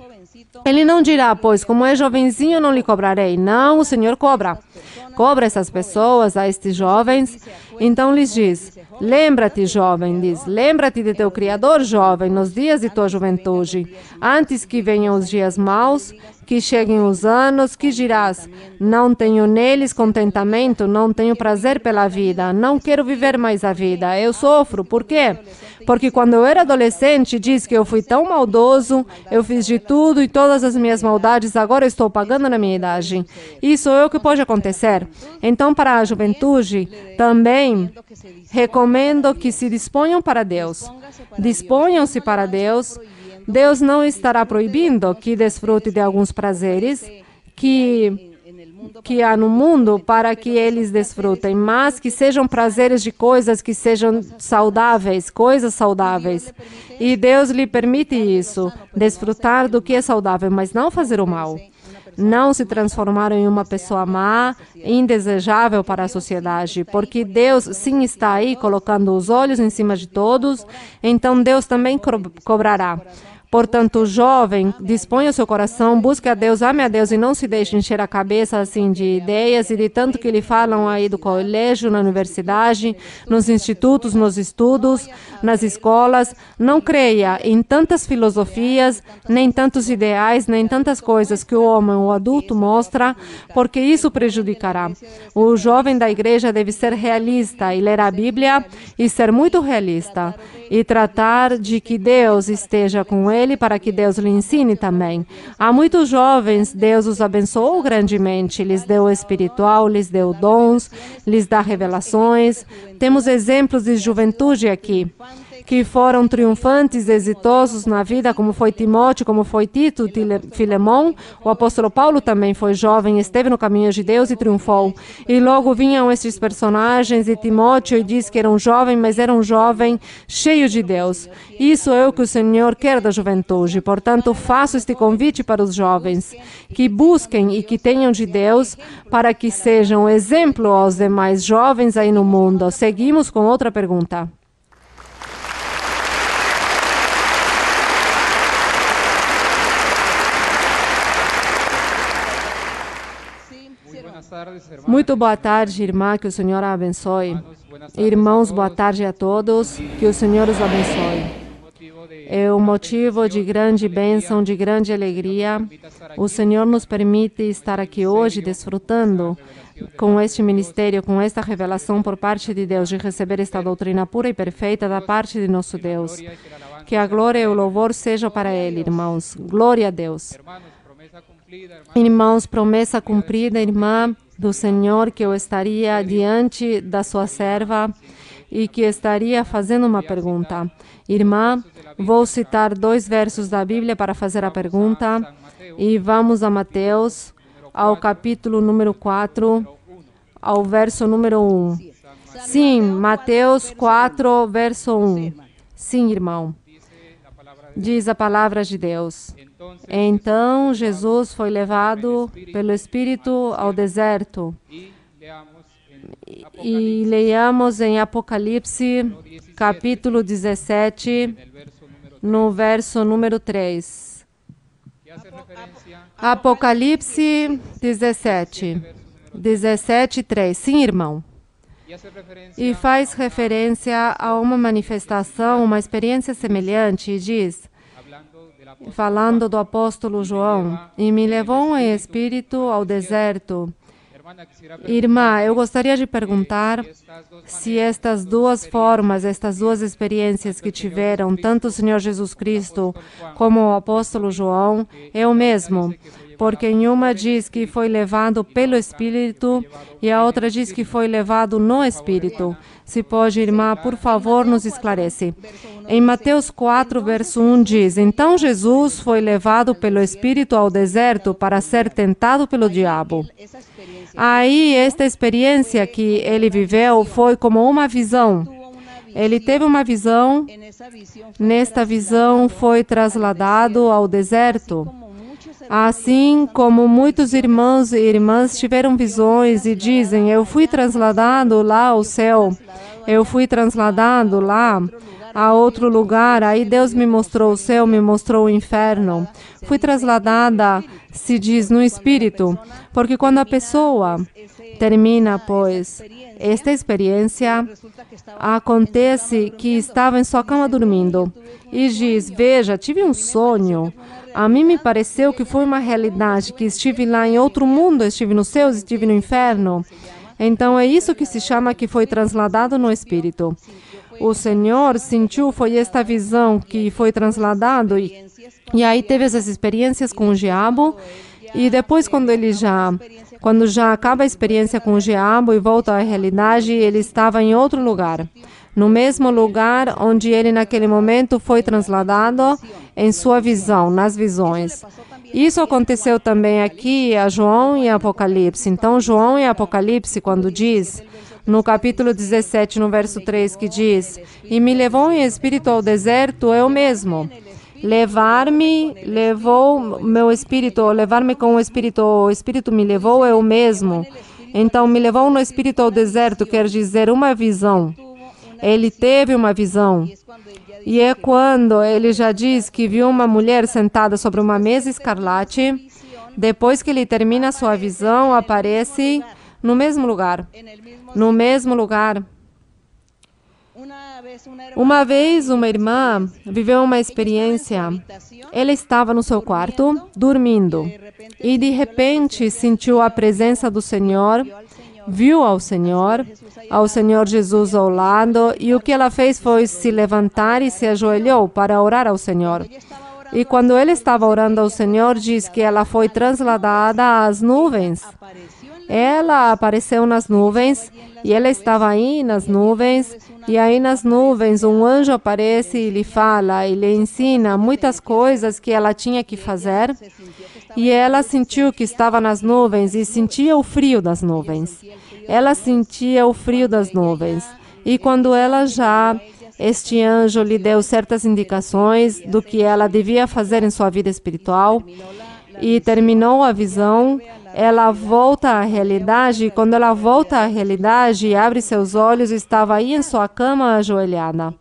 Ele não dirá, pois, como é jovenzinho, não lhe cobrarei. Não, o Senhor cobra. Cobra essas pessoas, a estes jovens. Então lhes diz, lembra-te, jovem, diz, lembra-te de teu Criador, jovem, nos dias de tua juventude, antes que venham os dias maus, que cheguem os anos, que dirás, não tenho neles contentamento, não tenho prazer pela vida, não quero viver mais a vida, eu sofro. Por quê? Porque quando eu era adolescente, diz que eu fui tão maldoso, eu fiz de tudo e todas as minhas maldades, agora eu estou pagando na minha idade. Isso é o que pode acontecer. Então, para a juventude, também recomendo que se disponham para Deus. Disponham-se para Deus. Deus não estará proibindo que desfrute de alguns prazeres que há no mundo para que eles desfrutem, mas que sejam prazeres de coisas que sejam saudáveis, coisas saudáveis. E Deus lhe permite isso, desfrutar do que é saudável, mas não fazer o mal. Não se transformar em uma pessoa má, indesejável para a sociedade, porque Deus sim está aí colocando os olhos em cima de todos, então Deus também cobrará. Portanto, jovem, disponha o seu coração, busque a Deus, ame a Deus e não se deixe encher a cabeça assim de ideias e de tanto que lhe falam aí do colégio, na universidade, nos institutos, nos estudos, nas escolas. Não creia em tantas filosofias, nem tantos ideais, nem tantas coisas que o homem, o adulto, mostra, porque isso prejudicará. O jovem da igreja deve ser realista e ler a Bíblia e ser muito realista e tratar de que Deus esteja com ele para que Deus lhe ensine também. Há muitos jovens, Deus os abençoou grandemente, lhes deu espiritual, lhes deu dons, lhes dá revelações. Temos exemplos de juventude aqui. que foram triunfantes, exitosos na vida, como foi Timóteo, como foi Tito, Filemão. O apóstolo Paulo também foi jovem, esteve no caminho de Deus e triunfou. E logo vinham estes personagens, e Timóteo diz que era um jovem, mas era um jovem cheio de Deus. Isso é o que o Senhor quer da juventude. Portanto, faço este convite para os jovens, que busquem e que tenham de Deus, para que sejam exemplo aos demais jovens aí no mundo. Seguimos com outra pergunta. Muito boa tarde, irmã, que o Senhor a abençoe. Irmãos, boa tarde a todos, que o Senhor os abençoe. É um motivo de grande bênção, de grande alegria. O Senhor nos permite estar aqui hoje desfrutando com este ministério, com esta revelação por parte de Deus, de receber esta doutrina pura e perfeita da parte de nosso Deus. Que a glória e o louvor sejam para Ele, irmãos. Glória a Deus. Irmãos, promessa cumprida, irmã do Senhor, que eu estaria diante da sua serva e que estaria fazendo uma pergunta. Irmã, vou citar 2 versos da Bíblia para fazer a pergunta e vamos a Mateus, ao capítulo número 4, ao verso número 1. Sim, Mateus 4, verso 1. Sim, irmão. Diz a palavra de Deus. Então, Jesus foi levado pelo Espírito ao deserto. E leiamos em Apocalipse, capítulo 17, no verso número 3. Apocalipse 17, 3. Sim, irmão. E faz referência a uma manifestação, uma experiência semelhante, e diz, falando do apóstolo João, e me levou em espírito ao deserto. Irmã, eu gostaria de perguntar se estas 2 formas, estas 2 experiências que tiveram, tanto o Senhor Jesus Cristo como o apóstolo João, é o mesmo. Porque em uma diz que foi levado pelo Espírito e a outra diz que foi levado no Espírito. Se pode, irmã, por favor, nos esclarece. Em Mateus 4, verso 1 diz, então Jesus foi levado pelo Espírito ao deserto para ser tentado pelo diabo. Aí, esta experiência que ele viveu foi como uma visão. Ele teve uma visão, nesta visão foi trasladado ao deserto. Assim como muitos irmãos e irmãs tiveram visões e dizem, eu fui trasladado lá ao céu, eu fui trasladado lá a outro lugar, aí Deus me mostrou o céu, me mostrou o inferno. Fui trasladada, se diz, no espírito, porque quando a pessoa termina, pois, esta experiência, acontece que estava em sua cama dormindo e diz, veja, tive um sonho. A mim me pareceu que foi uma realidade, que estive lá em outro mundo, estive no céu, estive no inferno. Então, é isso que se chama que foi trasladado no Espírito. O Senhor sentiu, foi esta visão que foi trasladado, e aí teve essas experiências com o diabo, e depois quando já acaba a experiência com o diabo e volta à realidade, ele estava em outro lugar. No mesmo lugar onde ele naquele momento foi trasladado em sua visão, nas visões. Isso aconteceu também aqui a João e Apocalipse. Então, João e Apocalipse, quando diz, no capítulo 17, no verso 3, que diz, e me levou em espírito ao deserto, é o mesmo. Levar-me, levou meu espírito, levar-me com o espírito me levou, é o mesmo. Então, me levou no espírito ao deserto, quer dizer, uma visão. Ele teve uma visão. E é quando ele já diz que viu uma mulher sentada sobre uma mesa escarlate. Depois que ele termina a sua visão, aparece no mesmo lugar. No mesmo lugar. Uma vez, uma irmã viveu uma experiência. Ela estava no seu quarto, dormindo. E, de repente, sentiu a presença do Senhor. Viu ao Senhor Jesus ao lado, e o que ela fez foi se levantar e se ajoelhou para orar ao Senhor. E quando ela estava orando ao Senhor, diz que ela foi trasladada às nuvens. Ela apareceu nas nuvens, e ela estava aí nas nuvens, E aí nas nuvens um anjo aparece e lhe fala e lhe ensina muitas coisas que ela tinha que fazer. E ela sentiu que estava nas nuvens e sentia o frio das nuvens. Ela sentia o frio das nuvens. E quando este anjo lhe deu certas indicações do que ela devia fazer em sua vida espiritual e terminou a visão, ela volta à realidade, e quando ela volta à realidade e abre seus olhos, estava aí em sua cama ajoelhada.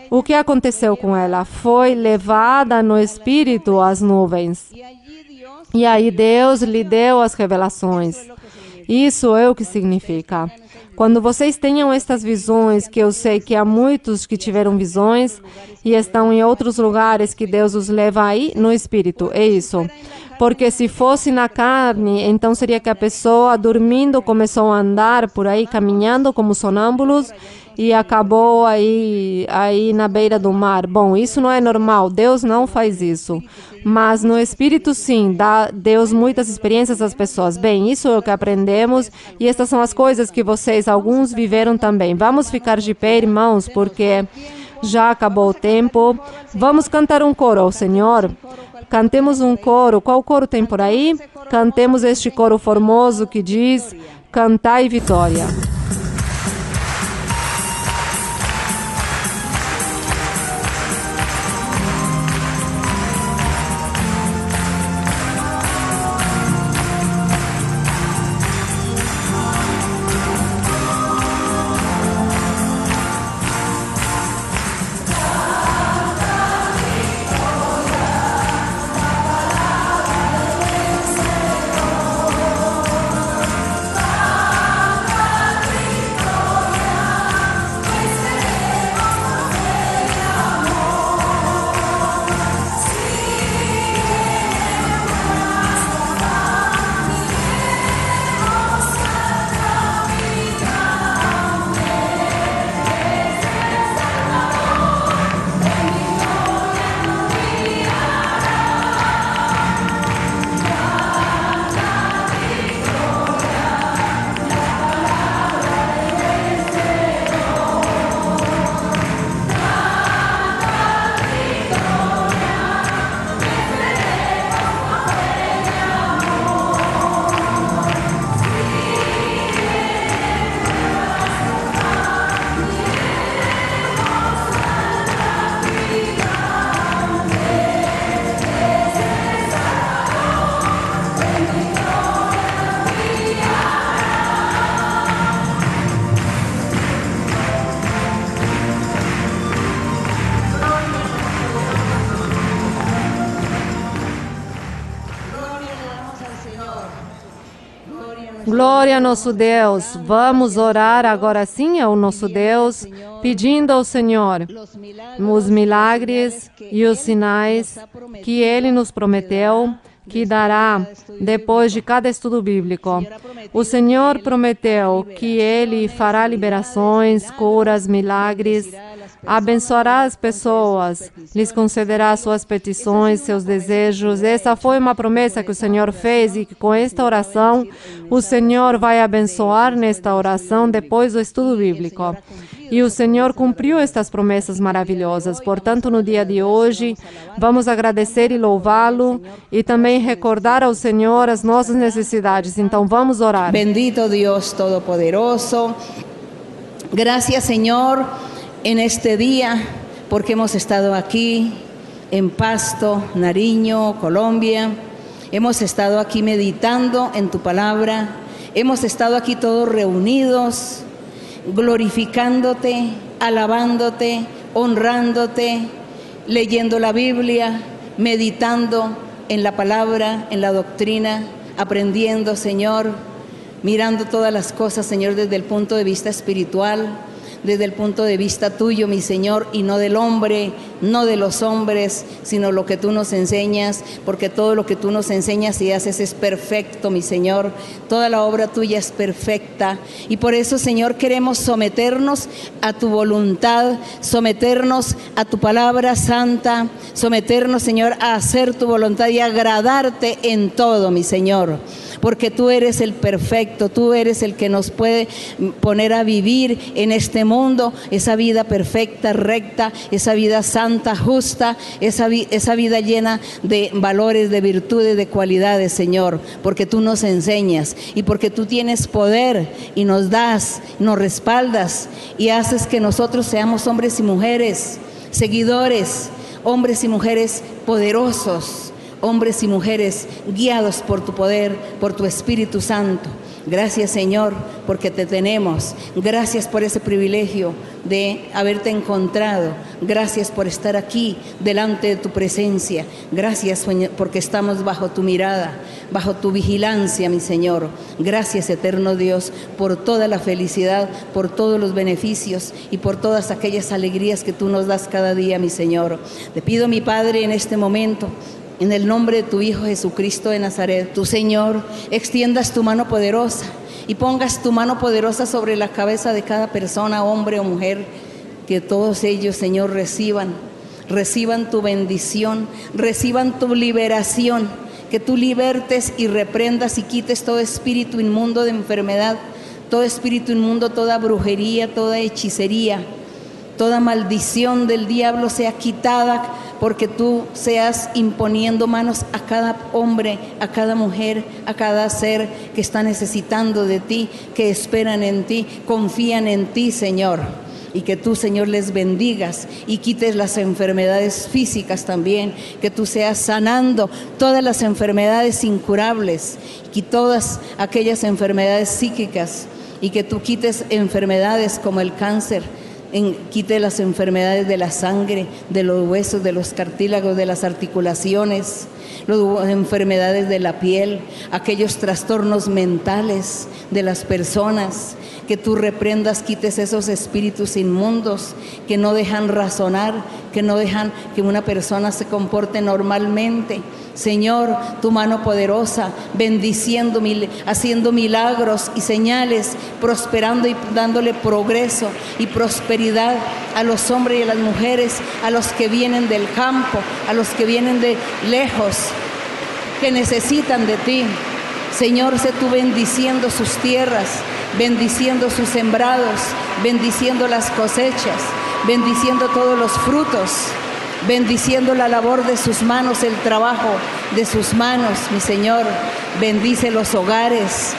O que aconteceu com ela? Foi levada no espírito às nuvens. E aí Deus lhe deu as revelações. Isso é o que significa. Quando vocês tenham estas visões, que eu sei que há muitos que tiveram visões e estão em outros lugares que Deus os leva aí no espírito, é isso. Porque se fosse na carne, então seria que a pessoa dormindo começou a andar por aí, caminhando como sonâmbulos e acabou aí na beira do mar. Bom, isso não é normal, Deus não faz isso. Mas no espírito sim, dá Deus muitas experiências às pessoas. Bem, isso é o que aprendemos e estas são as coisas que vocês, alguns, viveram também. Vamos ficar de pé, irmãos, porque já acabou o tempo. Vamos cantar um coro ao Senhor. Cantemos um coro. Qual coro tem por aí? Cantemos este coro formoso que diz: Cantai vitória. Glória ao nosso Deus. Vamos orar agora sim ao nosso Deus, pedindo ao Senhor os milagres e os sinais que Ele nos prometeu que dará depois de cada estudo bíblico. O Senhor prometeu que Ele fará liberações, curas, milagres, abençoará as pessoas, lhes concederá suas petições, seus desejos. Essa foi uma promessa que o Senhor fez e que com esta oração o Senhor vai abençoar nesta oração depois do estudo bíblico. E o Senhor cumpriu estas promessas maravilhosas. Portanto, no dia de hoje, vamos agradecer e louvá-lo e também recordar ao Senhor as nossas necessidades. Então, vamos orar. Bendito Dios Todopoderoso, gracias, Señor, en este día, porque hemos estado aquí en Pasto, Nariño, Colombia. Hemos estado aquí meditando en tu palabra. Hemos estado aquí todos reunidos, glorificándote, alabándote, honrándote, leyendo la Biblia, meditando en la palabra, en la doctrina, aprendiendo, Señor, mirando todas las cosas, Señor, desde el punto de vista espiritual, desde el punto de vista tuyo, mi Señor, y no del hombre, no de los hombres, sino lo que tú nos enseñas, porque todo lo que tú nos enseñas y haces es perfecto, mi Señor. Toda la obra tuya es perfecta, y por eso, Señor, queremos someternos a tu voluntad, someternos a tu palabra santa, someternos, Señor, a hacer tu voluntad y agradarte en todo, mi Señor, porque tú eres el perfecto, tú eres el que nos puede poner a vivir en este mundo esa vida perfecta, recta, esa vida santa, justa, esa vida llena de valores, de virtudes, de cualidades, Señor, porque tú nos enseñas y porque tú tienes poder y nos das, nos respaldas y haces que nosotros seamos hombres y mujeres seguidores, hombres y mujeres poderosos, hombres y mujeres guiados por tu poder, por tu Espíritu Santo. Gracias, Señor, porque te tenemos. Gracias por ese privilegio de haberte encontrado. Gracias por estar aquí delante de tu presencia. Gracias, Señor, porque estamos bajo tu mirada, bajo tu vigilancia, mi Señor. Gracias, eterno Dios, por toda la felicidad, por todos los beneficios y por todas aquellas alegrías que tú nos das cada día, mi Señor. Te pido, mi Padre, en este momento, en el nombre de tu Hijo Jesucristo de Nazaret, tu Señor, extiendas tu mano poderosa y pongas tu mano poderosa sobre la cabeza de cada persona, hombre o mujer, que todos ellos, Señor, reciban tu bendición, reciban tu liberación, que tú libertes y reprendas y quites todo espíritu inmundo de enfermedad, todo espíritu inmundo, toda brujería, toda hechicería, toda maldición del diablo sea quitada, porque tú seas imponiendo manos a cada hombre, a cada mujer, a cada ser que está necesitando de ti, que esperan en ti, confían en ti, Señor. Y que tú, Señor, les bendigas y quites las enfermedades físicas también, que tú seas sanando todas las enfermedades incurables y todas aquellas enfermedades psíquicas, y que tú quites enfermedades como el cáncer, quite las enfermedades de la sangre, de los huesos, de los cartílagos, de las articulaciones, las enfermedades de la piel, aquellos trastornos mentales de las personas, que tú reprendas, quites esos espíritus inmundos que no dejan razonar, que no dejan que una persona se comporte normalmente. Señor, tu mano poderosa, bendiciendo, haciendo milagros y señales, prosperando y dándole progreso y prosperidad a los hombres y a las mujeres, a los que vienen del campo, a los que vienen de lejos, que necesitan de ti. Señor, sé tú bendiciendo sus tierras, bendiciendo sus sembrados, bendiciendo las cosechas, bendiciendo todos los frutos, bendiciendo la labor de sus manos, el trabajo de sus manos, mi Señor. Bendice los hogares,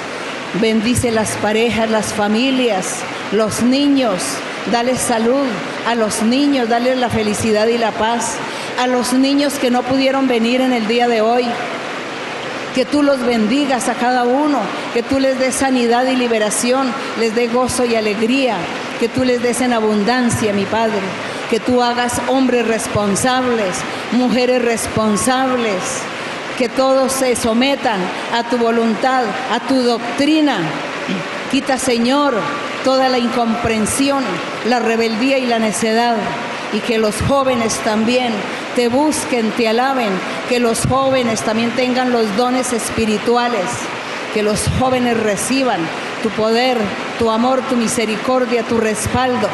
bendice las parejas, las familias, los niños. Dale salud a los niños, dale la felicidad y la paz a los niños que no pudieron venir en el día de hoy. Que tú los bendigas a cada uno, que tú les des sanidad y liberación, les dé gozo y alegría, que tú les des en abundancia, mi Padre. Que tú hagas hombres responsables, mujeres responsables, que todos se sometan a tu voluntad, a tu doctrina. Quita, Señor, toda la incomprensión, la rebeldía y la necedad, y que los jóvenes también te busquen, te alaben, que los jóvenes también tengan los dones espirituales, que los jóvenes reciban tu poder, tu amor, tu misericordia, tu respaldo,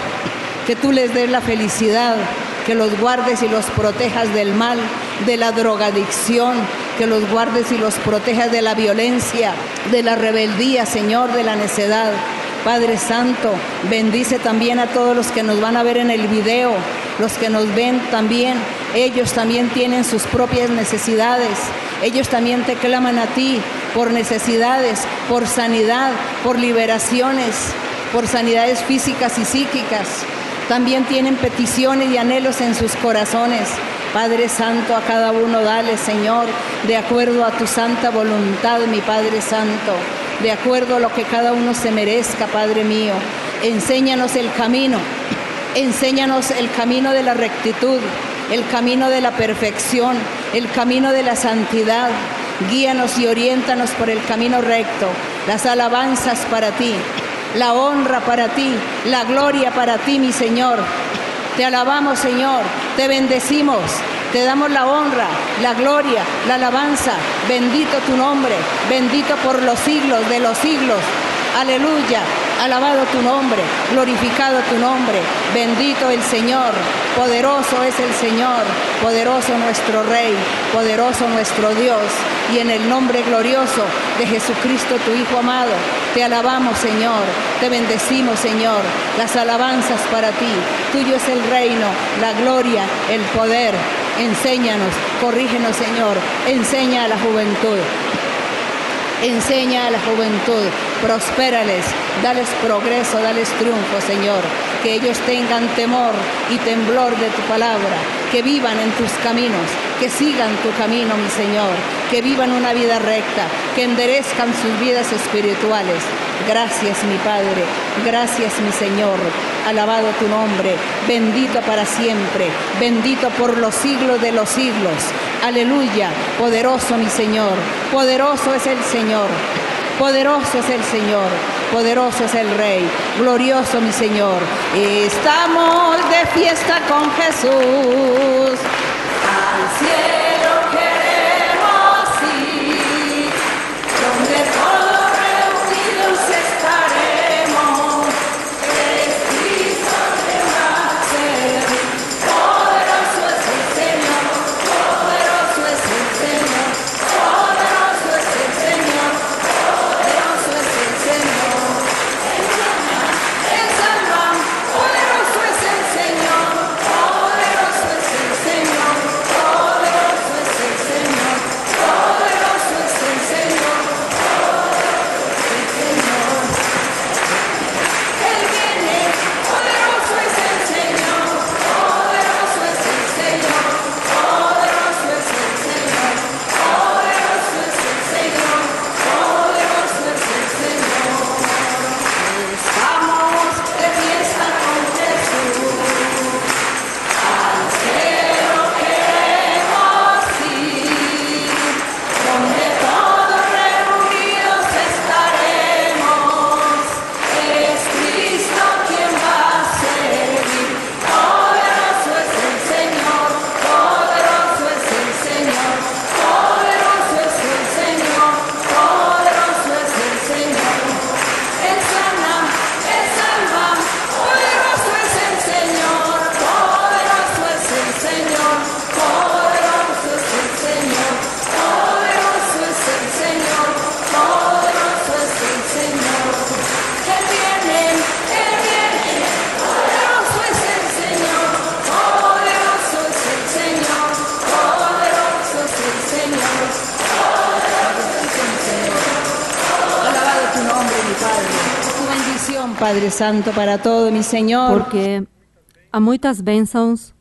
que tú les des la felicidad, que los guardes y los protejas del mal, de la drogadicción, que los guardes y los protejas de la violencia, de la rebeldía, Señor, de la necedad. Padre Santo, bendice también a todos los que nos van a ver en el video, los que nos ven también. Ellos también tienen sus propias necesidades. Ellos también te claman a ti por necesidades, por sanidad, por liberaciones, por sanidades físicas y psíquicas. También tienen peticiones y anhelos en sus corazones. Padre Santo, a cada uno dale, Señor, de acuerdo a tu santa voluntad, mi Padre Santo, de acuerdo a lo que cada uno se merezca, Padre mío. Enséñanos el camino de la rectitud, el camino de la perfección, el camino de la santidad. Guíanos y oriéntanos por el camino recto. Las alabanzas para ti, la honra para ti, la gloria para ti, mi Señor. Te alabamos, Señor, te bendecimos, te damos la honra, la gloria, la alabanza. Bendito tu nombre, bendito por los siglos de los siglos. Aleluya, alabado tu nombre, glorificado tu nombre, bendito el Señor, poderoso es el Señor, poderoso nuestro Rey, poderoso nuestro Dios, y en el nombre glorioso de Jesucristo, tu Hijo amado, te alabamos, Señor, te bendecimos, Señor, las alabanzas para ti, tuyo es el reino, la gloria, el poder. Enséñanos, corrígenos, Señor, enseña a la juventud. Enseña a la juventud, prospérales, dales progreso, dales triunfo, Señor. Que ellos tengan temor y temblor de tu palabra, que vivan en tus caminos, que sigan tu camino, mi Señor, que vivan una vida recta, que enderezcan sus vidas espirituales. Gracias, mi Padre, gracias, mi Señor. Alabado tu nombre, bendito para siempre, bendito por los siglos de los siglos. Aleluya, poderoso mi Señor, poderoso es el Señor, poderoso es el Señor, poderoso es el Rey, glorioso mi Señor. Estamos de fiesta con Jesús, al cielo queremos ir, donde todos reunidos estaremos. Es Cristo que nace, poderoso es el Señor, poderoso es el Señor, poderoso es el Señor, poderoso es el Señor. El Salvador, poderoso es el Señor, poderoso es el Señor, poderoso es el Señor, poderoso es el Señor, poderoso es el Señor. Él viene, poderoso es el Señor, poderoso es el Señor, poderoso es el Señor, poderoso es el Señor, poderoso es el Señor. Estamos de fiesta con Jesús, al cielo queremos ir, donde todos reunidos estaremos. Es Cristo quien va a servir. Poderoso es el Señor, poderoso es el Señor, poderoso es el Señor, poderoso es el Señor. Él sana, Él salva, poderoso es el Señor, poderoso es el Señor, poderoso es el Señor, poderoso es el Señor, poderoso es el Señor. Él viene, poderoso es el Señor, poderoso es el Señor, poderoso es el Señor, poderoso es el Señor. Alabado tu nombre, mi Padre. Tu bendición, Padre Santo, para todo, mi Señor. Porque há muitas bênçãos,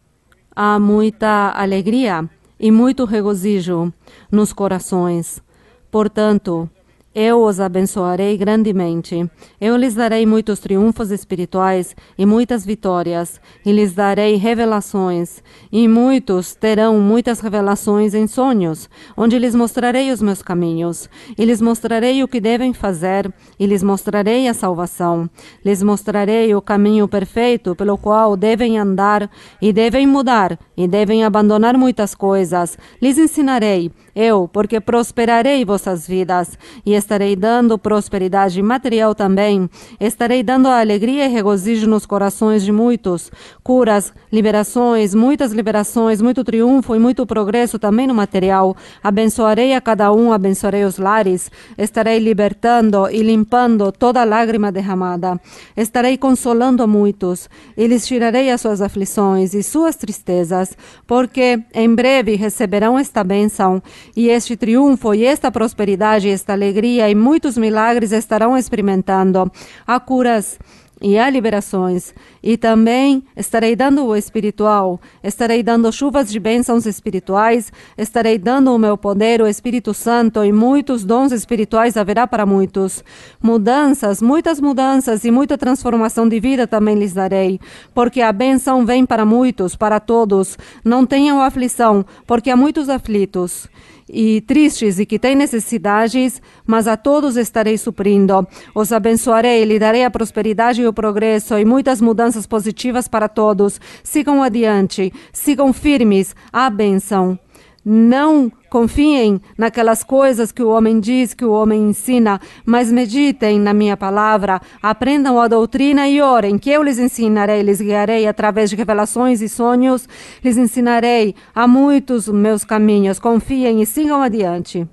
há muita alegria e muito regozijo nos corações. Portanto, eu os abençoarei grandemente. Eu lhes darei muitos triunfos espirituais e muitas vitórias, e lhes darei revelações, e muitos terão muitas revelações em sonhos, onde lhes mostrarei os meus caminhos, e lhes mostrarei o que devem fazer, e lhes mostrarei a salvação. Lhes mostrarei o caminho perfeito pelo qual devem andar, e devem mudar, e devem abandonar muitas coisas. Lhes ensinarei, eu, porque prosperarei vossas vidas, e estarei dando prosperidade material também. Estarei dando alegria e regozijo nos corações de muitos. Curas, liberações, muitas liberações, muito triunfo e muito progresso também no material. Abençoarei a cada um, abençoarei os lares. Estarei libertando e limpando toda lágrima derramada. Estarei consolando a muitos e lhes tirarei as suas aflições e suas tristezas, porque em breve receberão esta bênção e este triunfo e esta prosperidade e esta alegria, e muitos milagres estarão experimentando. Há curas e há liberações. E também estarei dando o espiritual, estarei dando chuvas de bênçãos espirituais, estarei dando o meu poder, o Espírito Santo, e muitos dons espirituais haverá para muitos. Mudanças, muitas mudanças e muita transformação de vida também lhes darei, porque a bênção vem para muitos, para todos. Não tenham aflição, porque há muitos aflitos. e tristes e que têm necessidades, mas a todos estarei suprindo. Os abençoarei, lhe darei a prosperidade e o progresso e muitas mudanças positivas para todos. Sigam adiante, sigam firmes, a bênção. Não confiem naquelas coisas que o homem diz, que o homem ensina, mas meditem na minha palavra, aprendam a doutrina e orem, que eu lhes ensinarei, lhes guiarei através de revelações e sonhos, lhes ensinarei a muitos meus caminhos. Confiem e sigam adiante.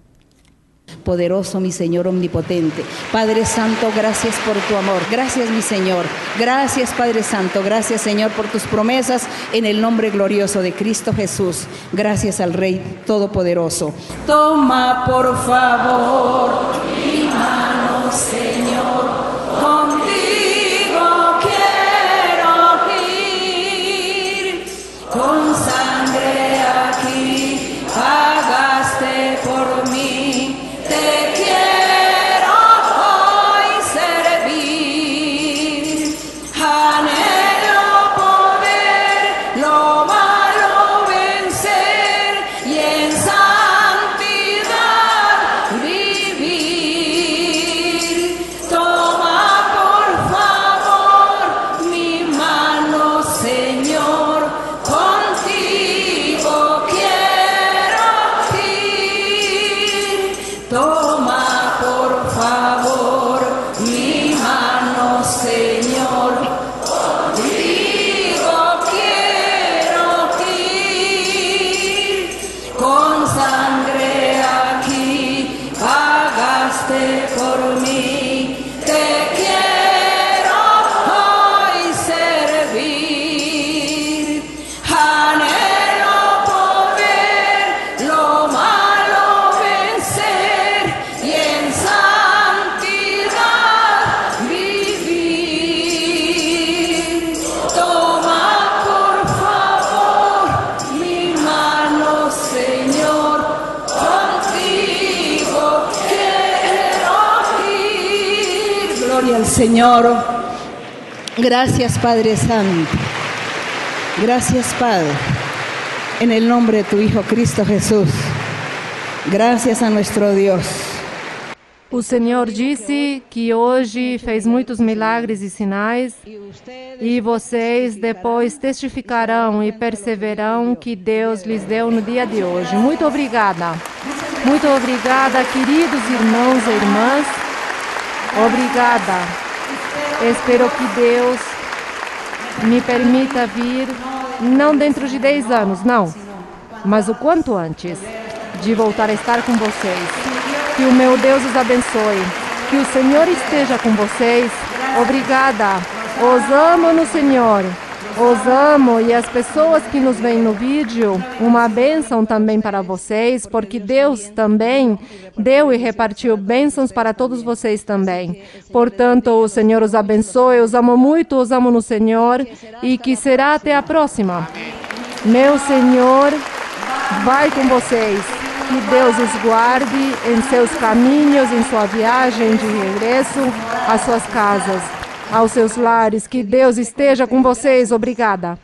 Poderoso, mi Señor omnipotente. Padre Santo, gracias por tu amor. Gracias, mi Señor. Gracias, Padre Santo. Gracias, Señor, por tus promesas en el nombre glorioso de Cristo Jesús. Gracias al Rey Todopoderoso. Toma, por favor, mi mano, Señor. Contigo quiero ir. Con sangre aquí pagaste por mí. Te quiero hoy servir, anhelo poder lo malo vencer y en santidad vivir. Toma por favor mi mano, Señor, contigo quiero ir. Toma por favor mi mano, Señor, contigo quiero ir. Con sangre aquí pagaste por mí. Te quiero hoy servir. Anhelo poder lo malo vencer y en santidad vivir. Toma por favor mi mano, Señor, contigo quiero ir. Gloria al Señor. Gracias, Padre Santo. Gracias, Padre, en el nombre de tu Hijo Cristo Jesús. Graças a nosso Deus. O Senhor disse que hoje fez muitos milagres e sinais, e vocês depois testificarão e perseverarão que Deus lhes deu no dia de hoje. Muito obrigada. Muito obrigada, queridos irmãos e irmãs. Obrigada. Espero que Deus me permita vir, não dentro de 10 anos, não, mas o quanto antes, de voltar a estar com vocês. Que o meu Deus os abençoe. Que o Senhor esteja com vocês. Obrigada. Os amo no Senhor. Os amo, e as pessoas que nos veem no vídeo, uma bênção também para vocês, porque Deus também deu e repartiu bênçãos para todos vocês também. Portanto, o Senhor os abençoe, os amo muito, os amo no Senhor, e que será até a próxima. Meu Senhor vai com vocês. Que Deus os guarde em seus caminhos, em sua viagem de regresso às suas casas, aos seus lares. Que Deus esteja com vocês. Obrigada.